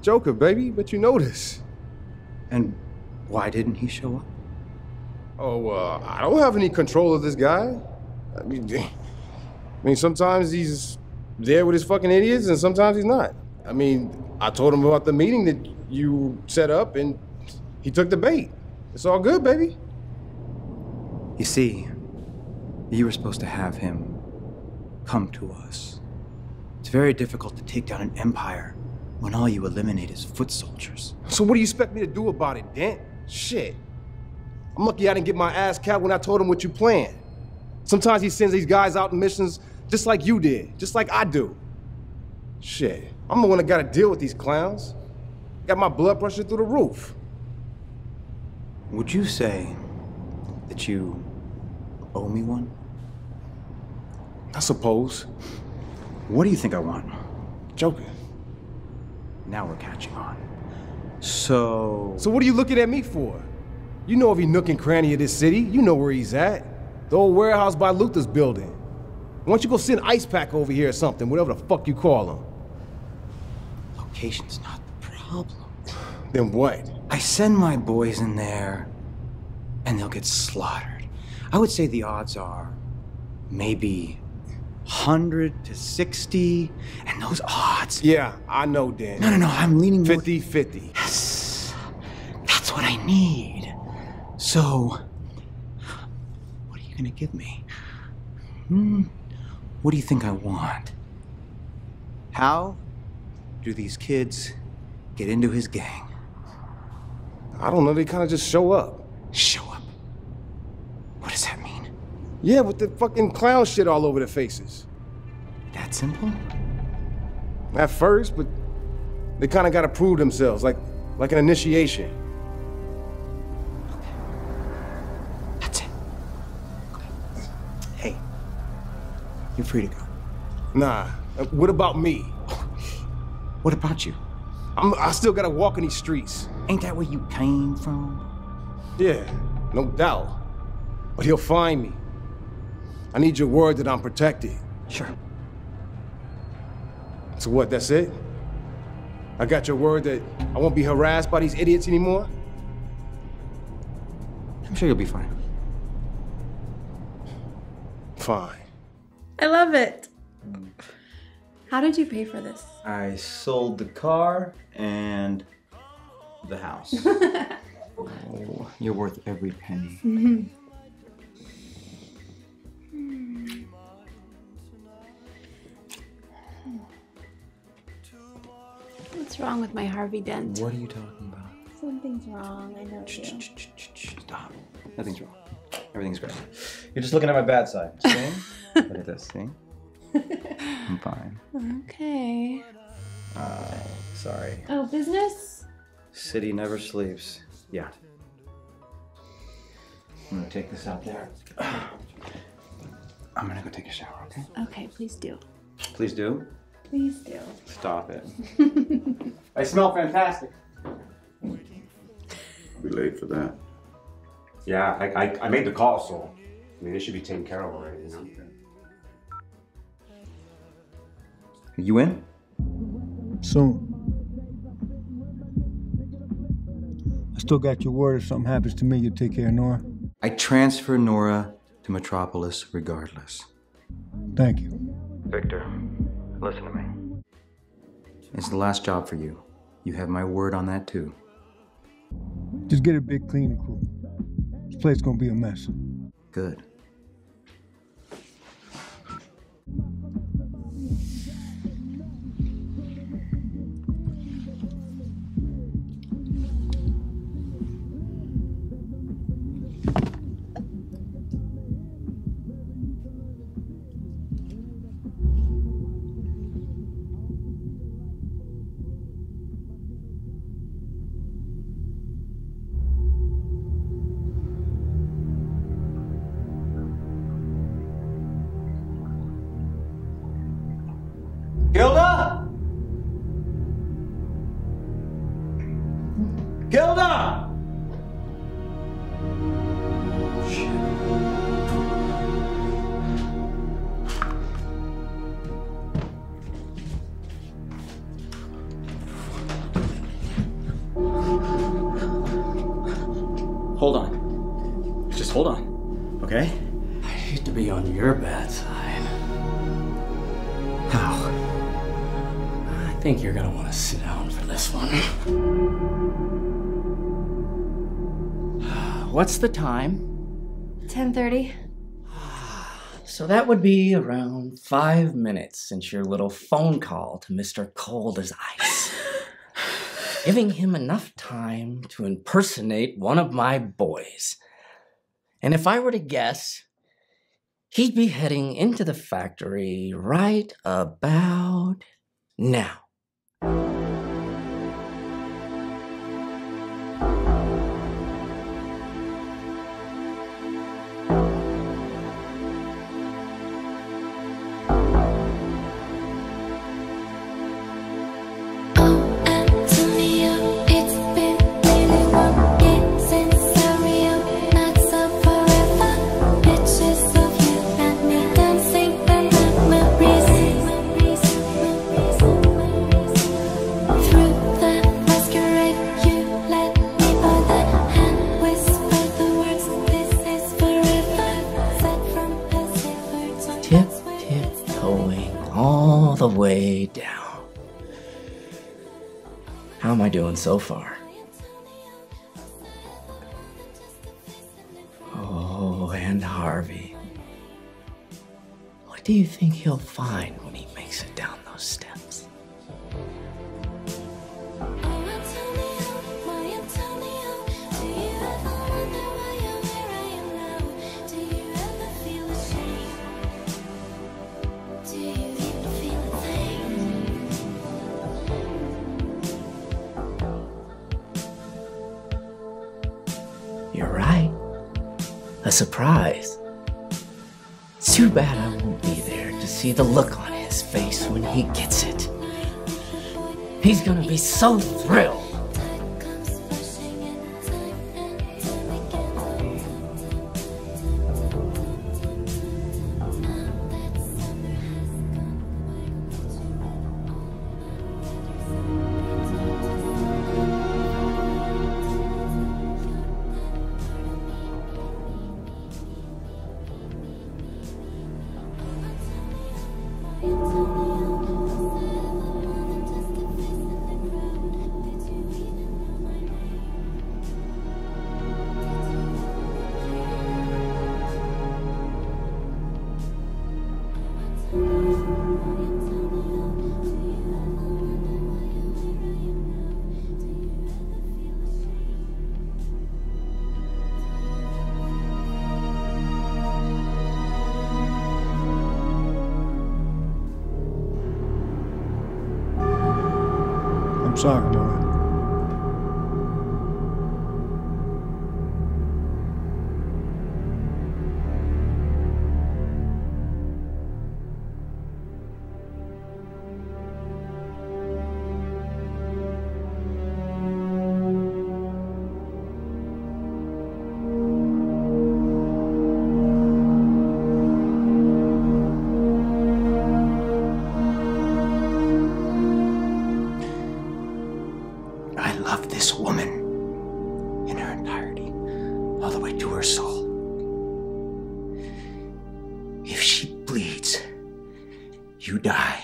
Joker, baby, but you know this. And why didn't he show up? Oh, I don't have any control of this guy. I mean, sometimes he's there with his fucking idiots, and sometimes he's not. I mean, I told him about the meeting that you set up, and he took the bait. It's all good, baby. You see, you were supposed to have him come to us. It's very difficult to take down an empire when all you eliminate is foot soldiers. So what do you expect me to do about it, Dent? Shit. I'm lucky I didn't get my ass capped when I told him what you planned. Sometimes he sends these guys out on missions just like you did, just like I do. Shit, I'm the one that gotta deal with these clowns. Got my blood pressure through the roof. Would you say that you owe me one? I suppose. What do you think I want? Joker. Now we're catching on. So what are you looking at me for? You know every nook and cranny of this city. You know where he's at. The old warehouse by Luther's building. Why don't you go send Ice Pack over here or something, whatever the fuck you call him? Location's not the problem. Then what? I send my boys in there, and they'll get slaughtered. I would say the odds are maybe 100 to 60, and those odds... Yeah, I know, Dan. No, I'm leaning 50-50. Yes, that's what I need. So, what are you gonna give me? What do you think I want? How do these kids get into his gang? I don't know, they kind of just show up. Show up? What does that mean? Yeah, with the fucking clown shit all over their faces. That simple? At first, but they kind of got to prove themselves, like an initiation. That's it. Hey, you're free to go. Nah, what about me? What about you? I still gotta walk in these streets. Ain't that where you came from? Yeah, no doubt. But he'll find me. I need your word that I'm protected. Sure. So what, that's it? I got your word that I won't be harassed by these idiots anymore? I'm sure you'll be fine. Fine. I love it. How did you pay for this? I sold the car and the house. Oh, you're worth every penny. What's wrong with my Harvey Dent? What are you talking about? Something's wrong, I know you. Stop. Nothing's wrong. Everything's great. You're just looking at my bad side. See? Look at this, see? I'm fine. Okay. Sorry. Oh, business? City never sleeps. Yeah. I'm gonna take this out there. I'm gonna go take a shower, okay? Okay, please do. Please do. Please do. Stop it. I smell fantastic. I'll be late for that. Yeah, I made the call, so I mean, it should be taken care of already, you know? You in? Soon. I still got your word. If something happens to me, you'll take care of Nora. I transfer Nora to Metropolis regardless. Thank you. Victor, listen to me. It's the last job for you. You have my word on that too. Just get a big cleaning crew. This place gonna be a mess. Good. Gilda? Gilda! Hold on. Just hold on, okay? I hate to be on your bad side. How? I think you're gonna want to sit down for this one. What's the time? 10:30. So that would be around 5 minutes since your little phone call to Mr. Cold as Ice. Giving him enough time to impersonate one of my boys. And if I were to guess, he'd be heading into the factory right about now. The way down. How am I doing so far? Oh, and Harvey. What do you think he'll find when he makes it down those steps? You're right. A surprise. It's too bad I won't be there to see the look on his face when he gets it. He's gonna be so thrilled. I'm sorry, Nora. you die.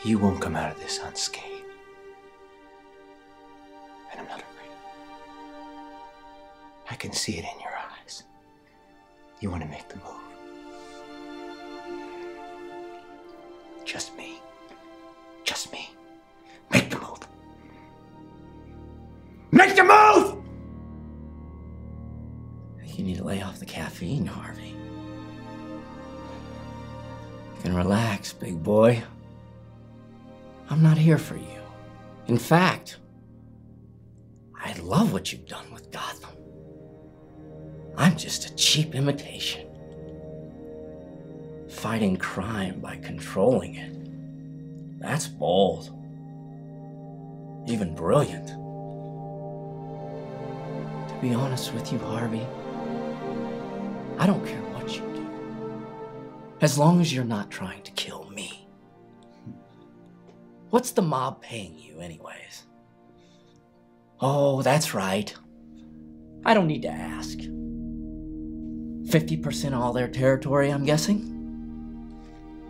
You won't come out of this unscathed. And I'm not afraid. I can see it in your eyes. You want to make the move. Just me. Just me. Make the move. Make the move! You need to lay off the caffeine, Harvey. You can relax, big boy. I'm not here for you. In fact, I love what you've done with Gotham. I'm just a cheap imitation. Fighting crime by controlling it. That's bold. Even brilliant. To be honest with you, Harvey, I don't care what you do. As long as you're not trying to kill me. What's the mob paying you anyways? Oh, that's right. I don't need to ask. 50% all their territory, I'm guessing?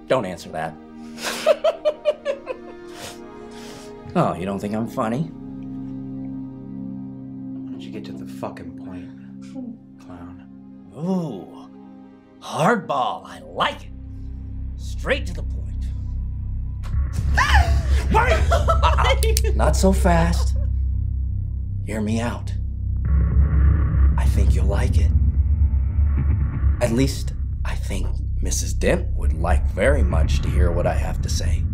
Don't answer that. Oh, you don't think I'm funny? Why don't you get to the fucking point, clown? Ooh, hardball, I like it. Straight to the point. Not so fast. Hear me out. I think you'll like it. At least, I think Mrs. Dent would like very much to hear what I have to say.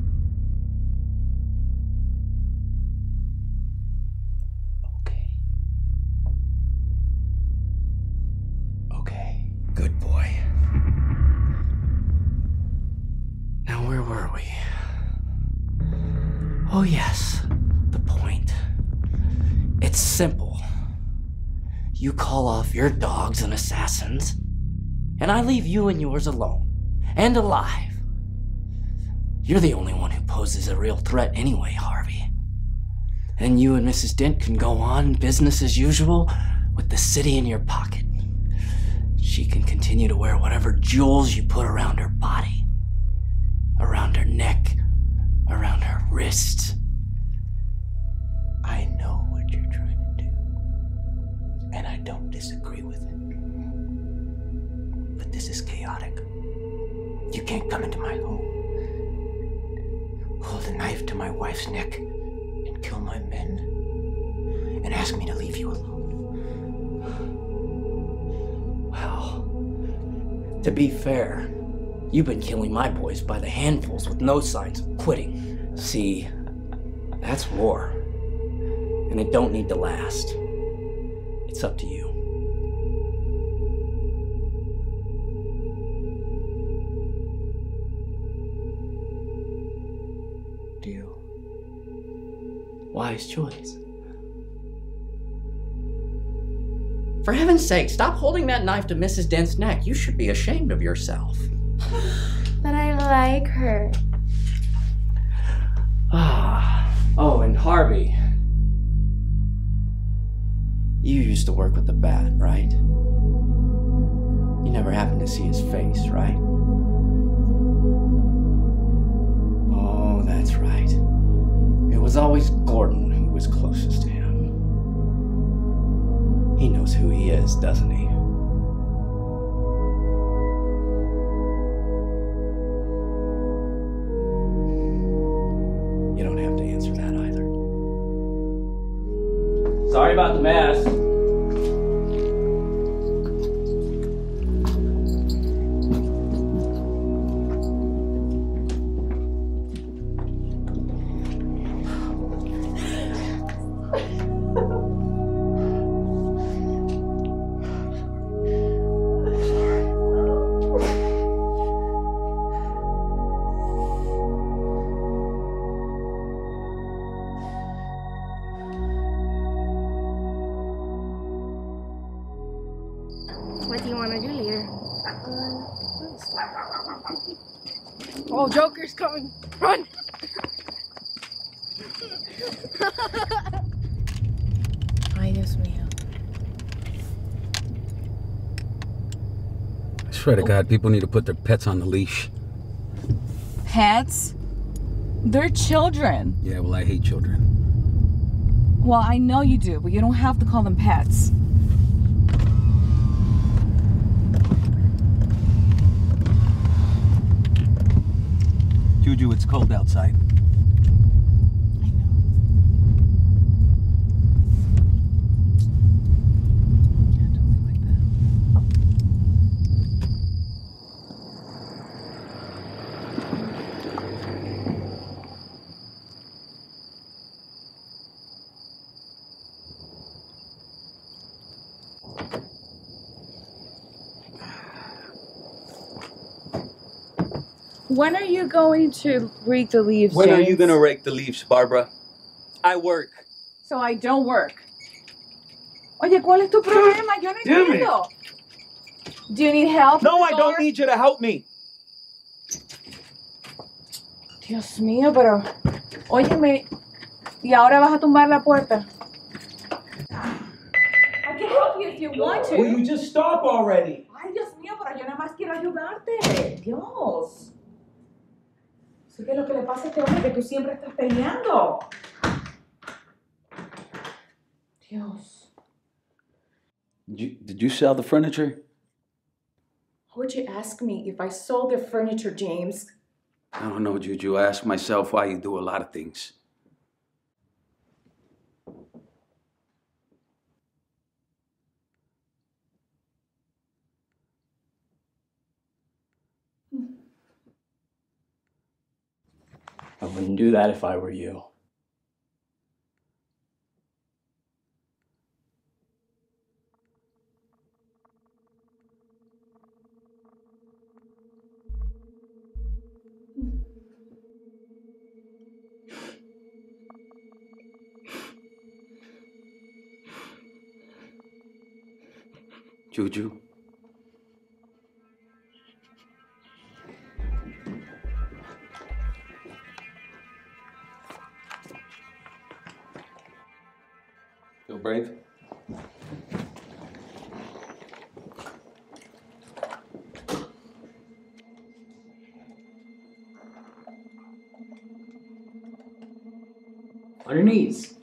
Okay. Good boy. Now, where were we? Oh, yes, the point. It's simple. You call off your dogs and assassins, and I leave you and yours alone, and alive. You're the only one who poses a real threat anyway, Harvey. And you and Mrs. Dent can go on business as usual with the city in your pocket. She can continue to wear whatever jewels you put around her body, around her neck, around her wrists. I know what you're trying to do, and I don't disagree with it. But this is chaotic. You can't come into my home, hold a knife to my wife's neck, and kill my men, and ask me to leave you alone. Well, to be fair, you've been killing my boys by the handfuls with no signs of quitting. See, that's war. And it don't need to last. It's up to you. Deal. Wise choice. For heaven's sake, stop holding that knife to Mrs. Dent's neck. You should be ashamed of yourself. But I like her. Oh, and Harvey. You used to work with the Bat, right? You never happened to see his face, right? Oh, that's right. It was always Gordon who was closest to him. He knows who he is, doesn't he? You don't have to answer that either. Sorry about the mess. What do you want to do later? Oh, Joker's coming. Run! Ay, Dios mío. swear to God, people need to put their pets on the leash. Pets? They're children. Yeah, well, I hate children. Well, I know you do, but you don't have to call them pets. Juju, it's cold outside. When are you going to rake the leaves, When are James? you gonna rake the leaves, Barbara? I work. So I don't work. Oye, ¿cuál es tu problema? Yo no entiendo. Do you need help? No, I don't need you to help me. Dios mío, pero... Óyeme, y ahora vas a tumbar la puerta. I can help you if you want to. Will you just stop already? Ay, Dios mío, pero yo nada más quiero ayudarte. Dios. ¿Qué es lo que le pasa a este hombre que tú siempre estás peleando? Dios. Did you sell the furniture? How would you ask me if I sold the furniture, James? I don't know, Juju. I ask myself why you do a lot of things. I wouldn't do that if I were you. Juju. Feel brave? On your knees.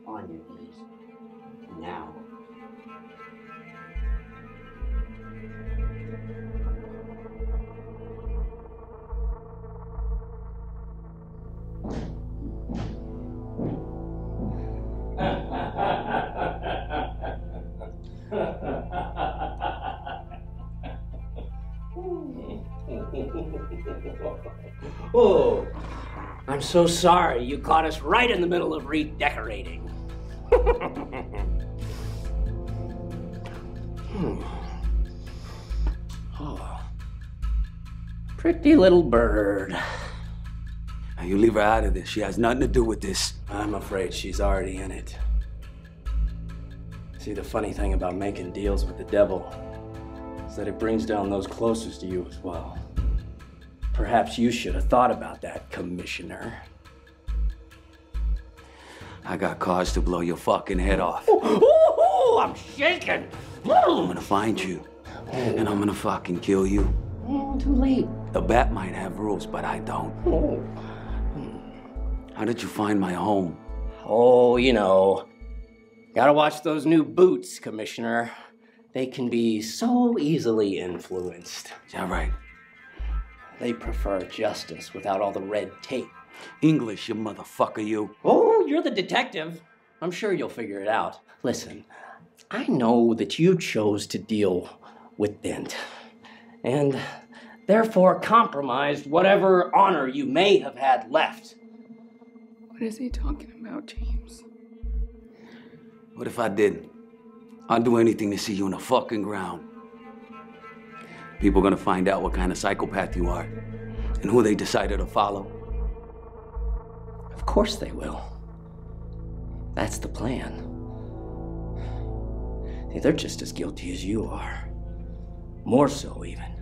On your knees. Now. Oh, I'm so sorry. You caught us right in the middle of redecorating. Oh, pretty little bird. Now you leave her out of this. She has nothing to do with this. I'm afraid she's already in it. See, the funny thing about making deals with the devil is that it brings down those closest to you as well. Perhaps you should have thought about that, Commissioner. I got cause to blow your fucking head off. Ooh, I'm shaking. I'm gonna find you, and I'm gonna fucking kill you. Too late. The bat might have rules, but I don't. How did you find my home? Oh, you know. Gotta watch those new boots, Commissioner. They can be so easily influenced. Yeah, right. They prefer justice without all the red tape. English, you motherfucker, you. Oh, you're the detective. I'm sure you'll figure it out. Listen, I know that you chose to deal with Dent, and therefore compromised whatever honor you may have had left. What is he talking about, James? What if I didn't? I'd do anything to see you in the fucking ground. People are gonna find out what kind of psychopath you are and who they decided to follow. Of course they will. That's the plan. See, they're just as guilty as you are. More so, even.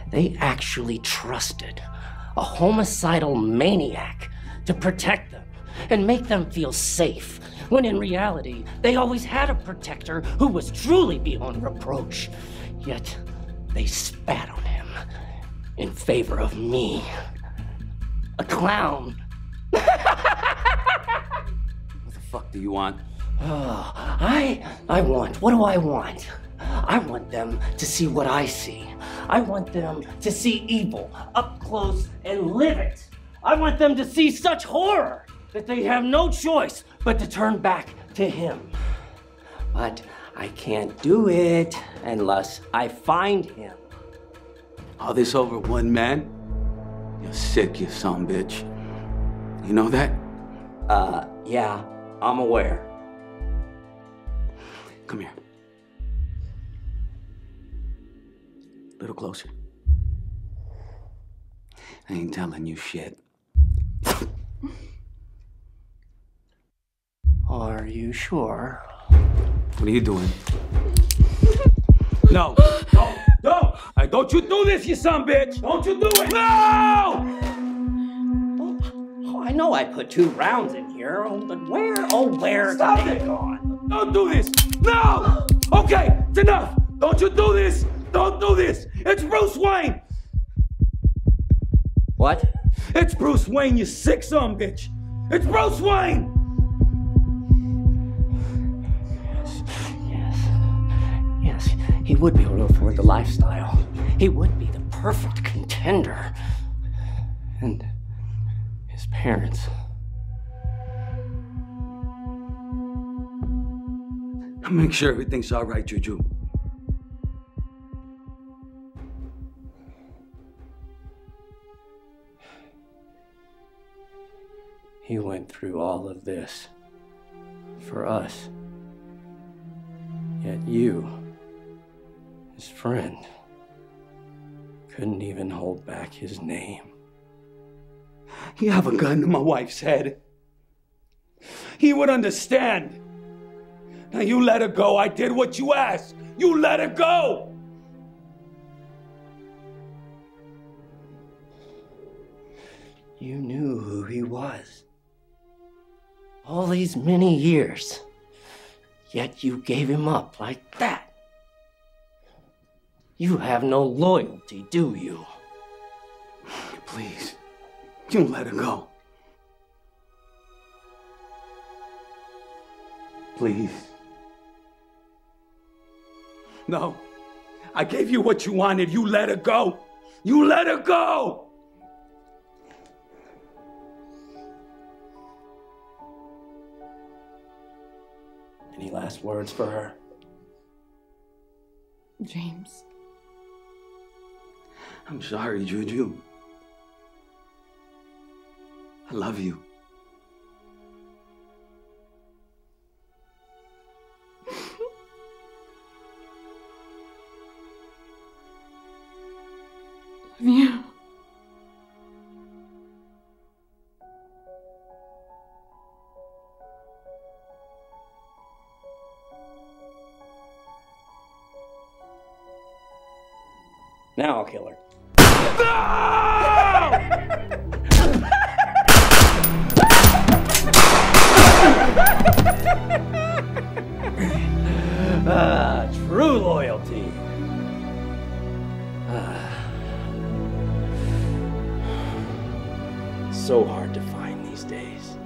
They actually trusted a homicidal maniac to protect them and make them feel safe when in reality, they always had a protector who was truly beyond reproach. Yet, they spat on him in favor of me. A clown. What the fuck do you want? Oh, I want, what do I want? I want them to see what I see. I want them to see evil up close and live it. I want them to see such horror that they have no choice but to turn back to him. But I can't do it unless I find him. All this over one man? You're sick, you son of a bitch. You know that? Yeah, I'm aware. Come here. A little closer. I ain't telling you shit. Are you sure? What are you doing? No! No! No! Hey, don't you do this, you son of a bitch! Don't you do it! No! Oh, I know I put 2 rounds in here, but where? Oh, where? Stop it! Don't do this! No! Okay, it's enough! Don't you do this! Don't do this! It's Bruce Wayne! What? It's Bruce Wayne, you sick son of a bitch! It's Bruce Wayne! Yes, he would be able to afford the lifestyle. He would be the perfect contender. And his parents. I'll make sure everything's all right, Juju. He went through all of this for us. Yet you, his friend, couldn't even hold back his name. You have a gun to my wife's head. He would understand. Now you let her go. I did what you asked. You let her go. You knew who he was. All these many years. Yet you gave him up like that. You have no loyalty, do you? Please, you let her go. Please. No, I gave you what you wanted. You let her go. You let her go. Any last words for her? James. I'm sorry, Juju. I love you. Love you. Now I'll kill her. True loyalty. So hard to find these days.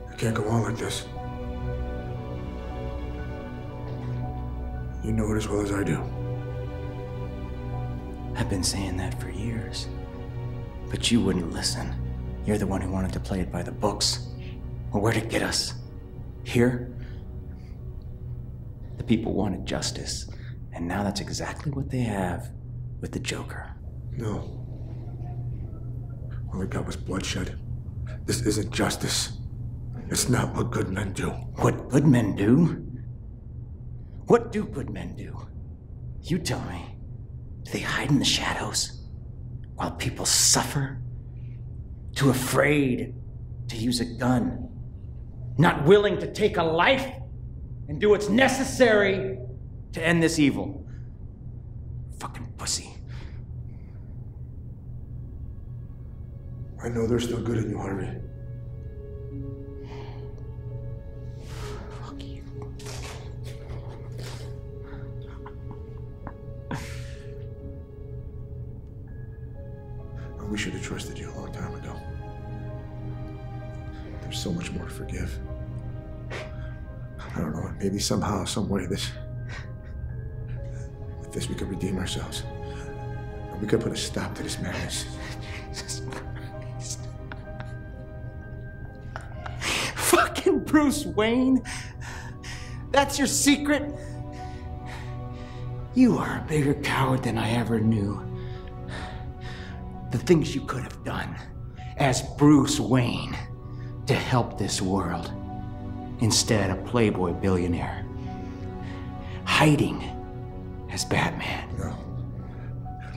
I can't go on like this. You know it as well as I do. I've been saying that for years. But you wouldn't listen. You're the one who wanted to play it by the books. Well, where'd it get us? Here? The people wanted justice, And now that's exactly what they have with the Joker. No. All I got was bloodshed. This isn't justice. It's not what good men do. What good men do? What do good men do? You tell me. Do they hide in the shadows while people suffer? Too afraid to use a gun? Not willing to take a life and do what's necessary to end this evil? Fucking pussy. I know there's still good in you, Harvey. Fuck you. We should have trusted you a long time ago. There's so much more to forgive. I don't know, maybe somehow, some way, with this we could redeem ourselves. And we could put a stop to this madness. Jesus Christ. Fucking Bruce Wayne? That's your secret? You are a bigger coward than I ever knew. The things you could have done as Bruce Wayne to help this world. Instead, a playboy billionaire. Hiding as Batman. No.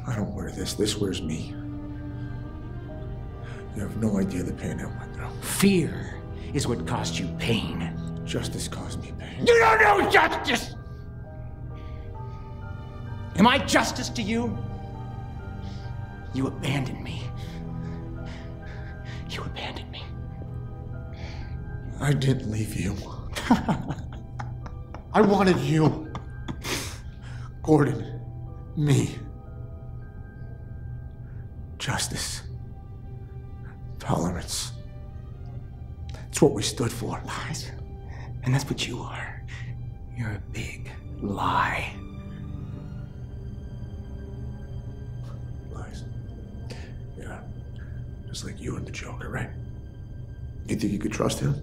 I don't wear this. This wears me. You have no idea the pain I went through. Fear is what caused you pain. Justice caused me pain. You don't know justice! Am I justice to you? You abandoned me. You abandoned me. I didn't leave you. I wanted you. Gordon. Me. Justice. Tolerance. It's what we stood for. Lies. And that's what you are. You're a big lie. Lies. Yeah. Just like you and the Joker, right? You think you could trust him?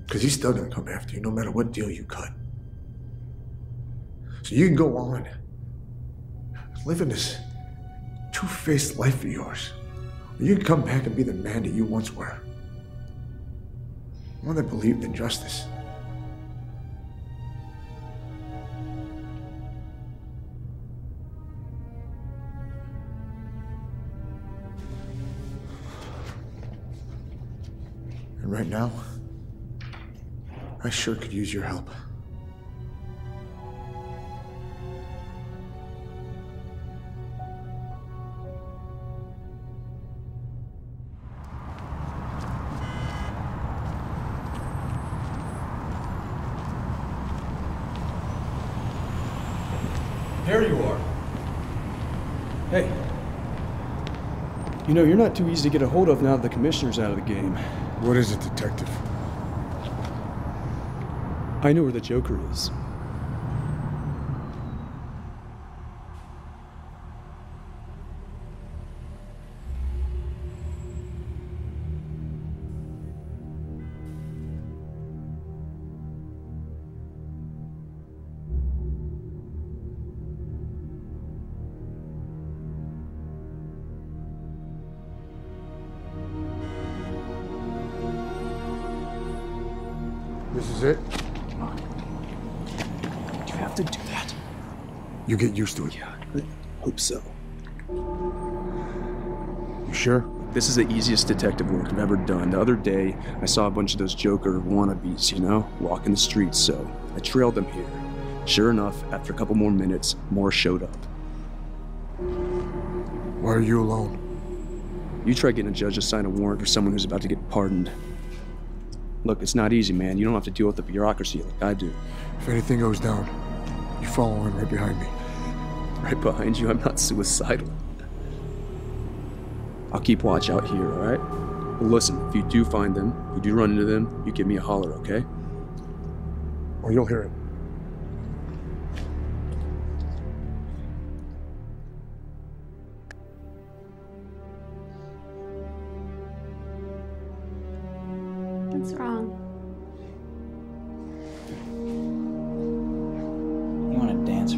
Because he's still gonna come after you no matter what deal you cut. So you can go on living this two-faced life of yours. Or you can come back and be the man that you once were. One that believed in justice. And right now, I sure could use your help. There you are. Hey. You know, you're not too easy to get a hold of now that the commissioner's out of the game. What is it, detective? I know where the Joker is. This is it? You have to do that. You get used to it. Yeah, I hope so. You sure? This is the easiest detective work I've ever done. The other day, I saw a bunch of those Joker wannabes, you know, walking the streets, so I trailed them here. Sure enough, after a couple more minutes, more showed up. Why are you alone? You try getting a judge to sign a warrant for someone who's about to get pardoned. Look, it's not easy, man. You don't have to deal with the bureaucracy like I do. If anything goes down, you follow in right behind me. Right behind you? I'm not suicidal. I'll keep watch out here, all right? Well, listen, if you do find them, if you do run into them, you give me a holler, okay? Or you'll hear it. What's wrong? You want to dance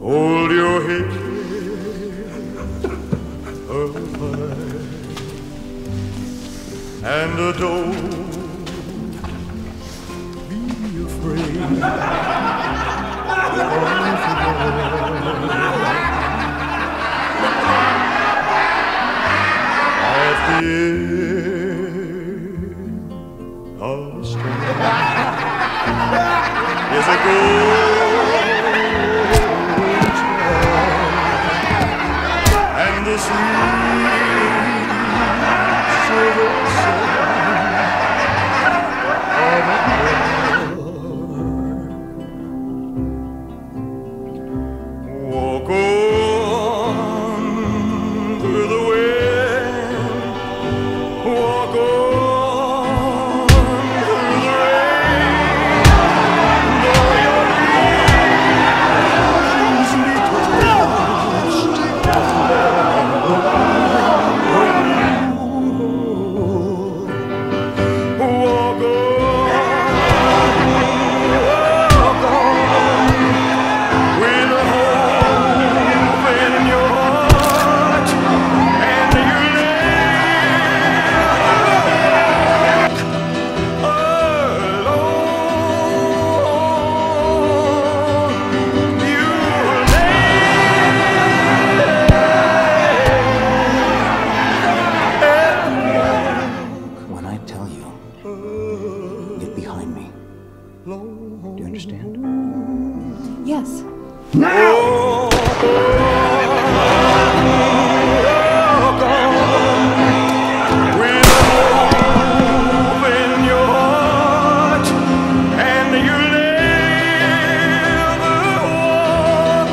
Hold your head up high and don't be afraid of the end of the storm is a golden child and the sweet silver sound of a walk on through the wind, walk on through the rain, though your dreams be crushed walk on with a hope in your heart, and you When I tell you, get behind me. Do you understand? Yes. with a hope in your heart, and you never walk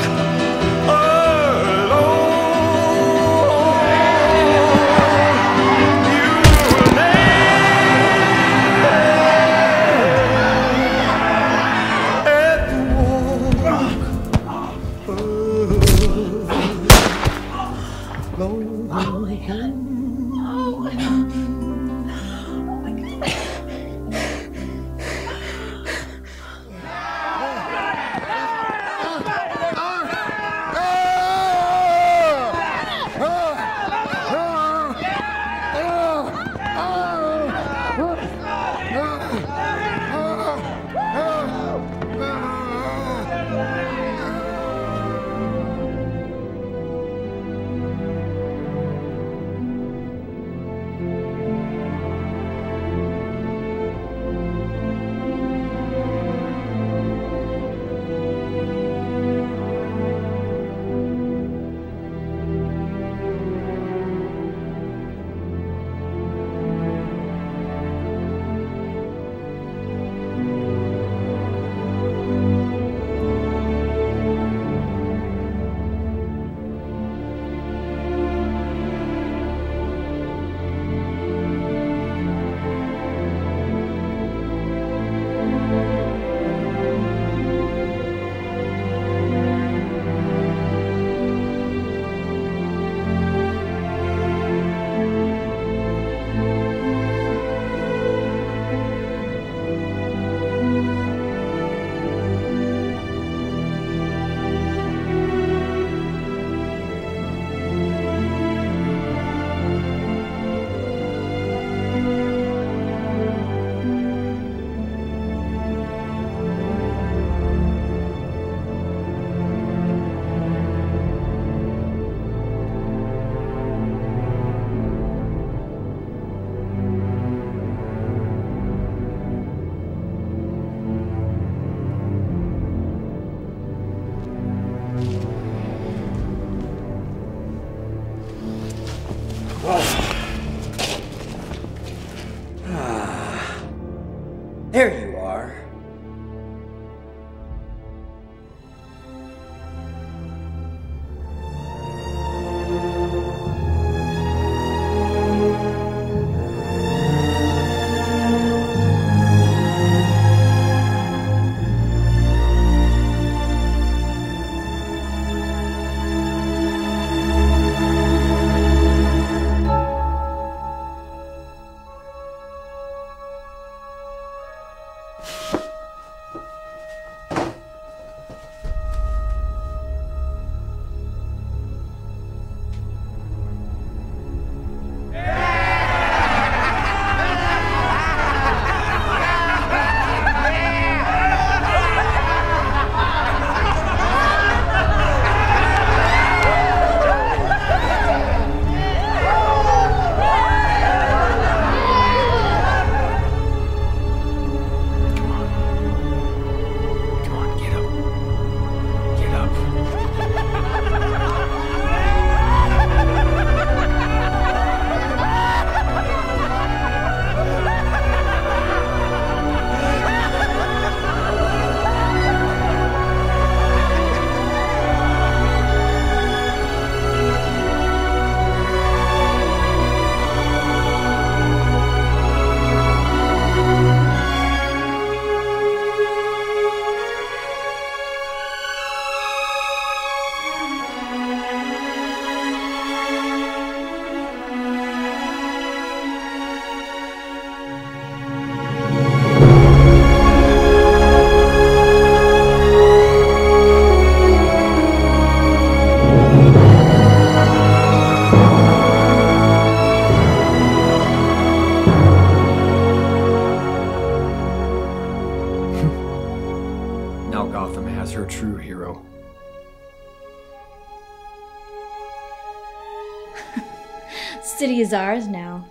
City is ours now.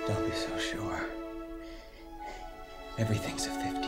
Don't be so sure. Everything's a 50.